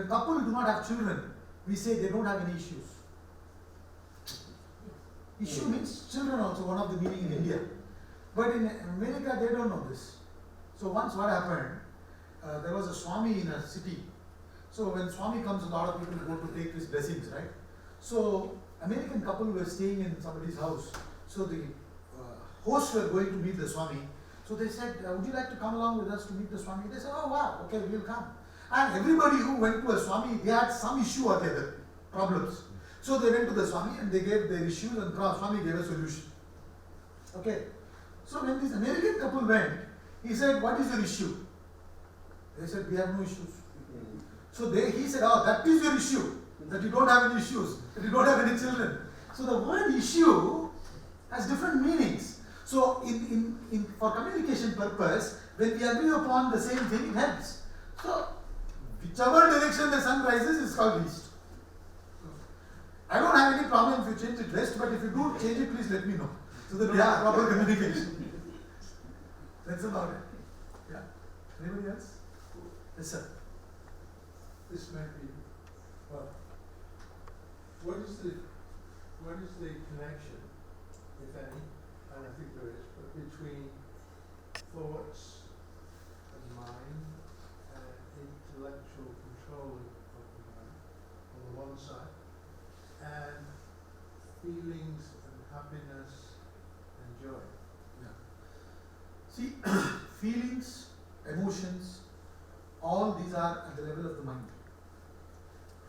couple do not have children, we say they don't have any issues. Issue means children also, one of the meaning in India. But in America, they don't know this. So once what happened, there was a Swami in a city. So when Swami comes, a lot of people go to take his blessings, right? So American couple were staying in somebody's house. So the hosts were going to meet the Swami. So they said, would you like to come along with us to meet the Swami? They said, oh wow, okay, we'll come. And everybody who went to a Swami, they had some issue or the other, problems. So they went to the Swami and they gave their issues and Swami gave a solution. Okay. So when this American couple went, he said, what is your issue? They said, we have no issues. So he said, oh, that is your issue, that you don't have any issues, that you don't have any children. So the word issue has different meanings. So for communication purpose, when we agree upon the same thing, it helps. So whichever direction the sun rises is called east. I don't have any problem if you change it west, but if you do change it, please let me know, so that we have proper communication. That's about it. Yeah. Anybody else? Yes, sir. This might be, well, what is the connection, if any, and I think there is, but between thoughts and mind and intellectual control of the mind on the one side, and feelings and happiness and joy? Yeah. See, feelings, emotions, all these are at the level of the mind.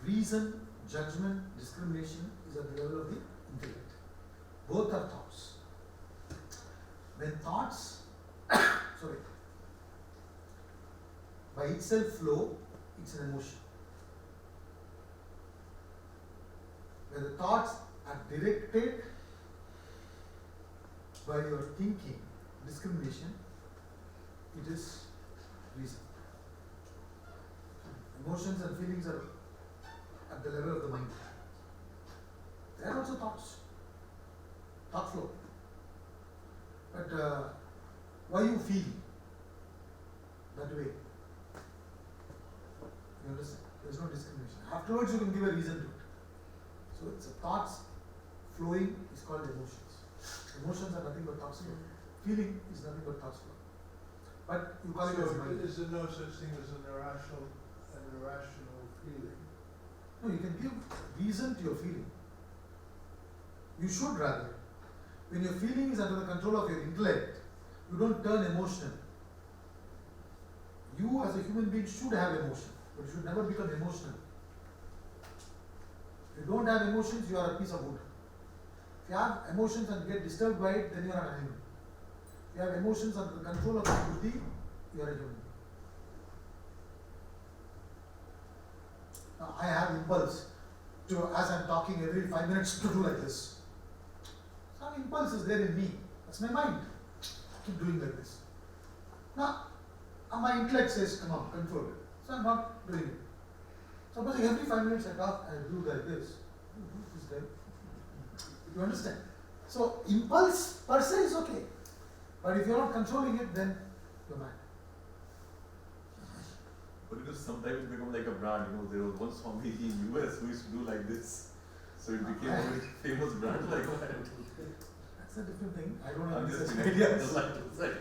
Reason, judgment, discrimination is at the level of the intellect. Both are thoughts. When thoughts, by itself flow, it's an emotion. When the thoughts are directed by your thinking, discrimination, it is reason. Emotions and feelings are at the level of the mind. They are also thoughts, thought flow. But why you feel that way? You understand? There is no discrimination. Afterwards, you can give a reason to it. So it's a thoughts flowing is called emotions. Emotions are nothing but thoughts flow. Feeling is nothing but thoughts flow. But you call it as mind. Is there no such thing as an irrational feeling? No, you can give reason to your feeling. You should rather. When your feeling is under the control of your intellect, you don't turn emotional. You as a human being should have emotion, but you should never become emotional. If you don't have emotions, you are a piece of wood. If you have emotions and get disturbed by it, then you are an animal. If you have emotions under the control of your buddhi, you are a human being. Now, I have impulse to, as I am talking every 5 minutes, to do like this. Some impulse is there in me. That's my mind. Keep doing like this. Now, my intellect says, come on, control it. So I am not doing it. Supposing every 5 minutes I talk, I do like this. This guy. You understand? So impulse per se is okay. But if you are not controlling it, then you are mad. But it was sometimes it become like a brand, there was one Swami in US who used to do like this. So it became a very famous brand like that. That's a different thing. I don't have I'm any just such kidding. ideas. Just like to say.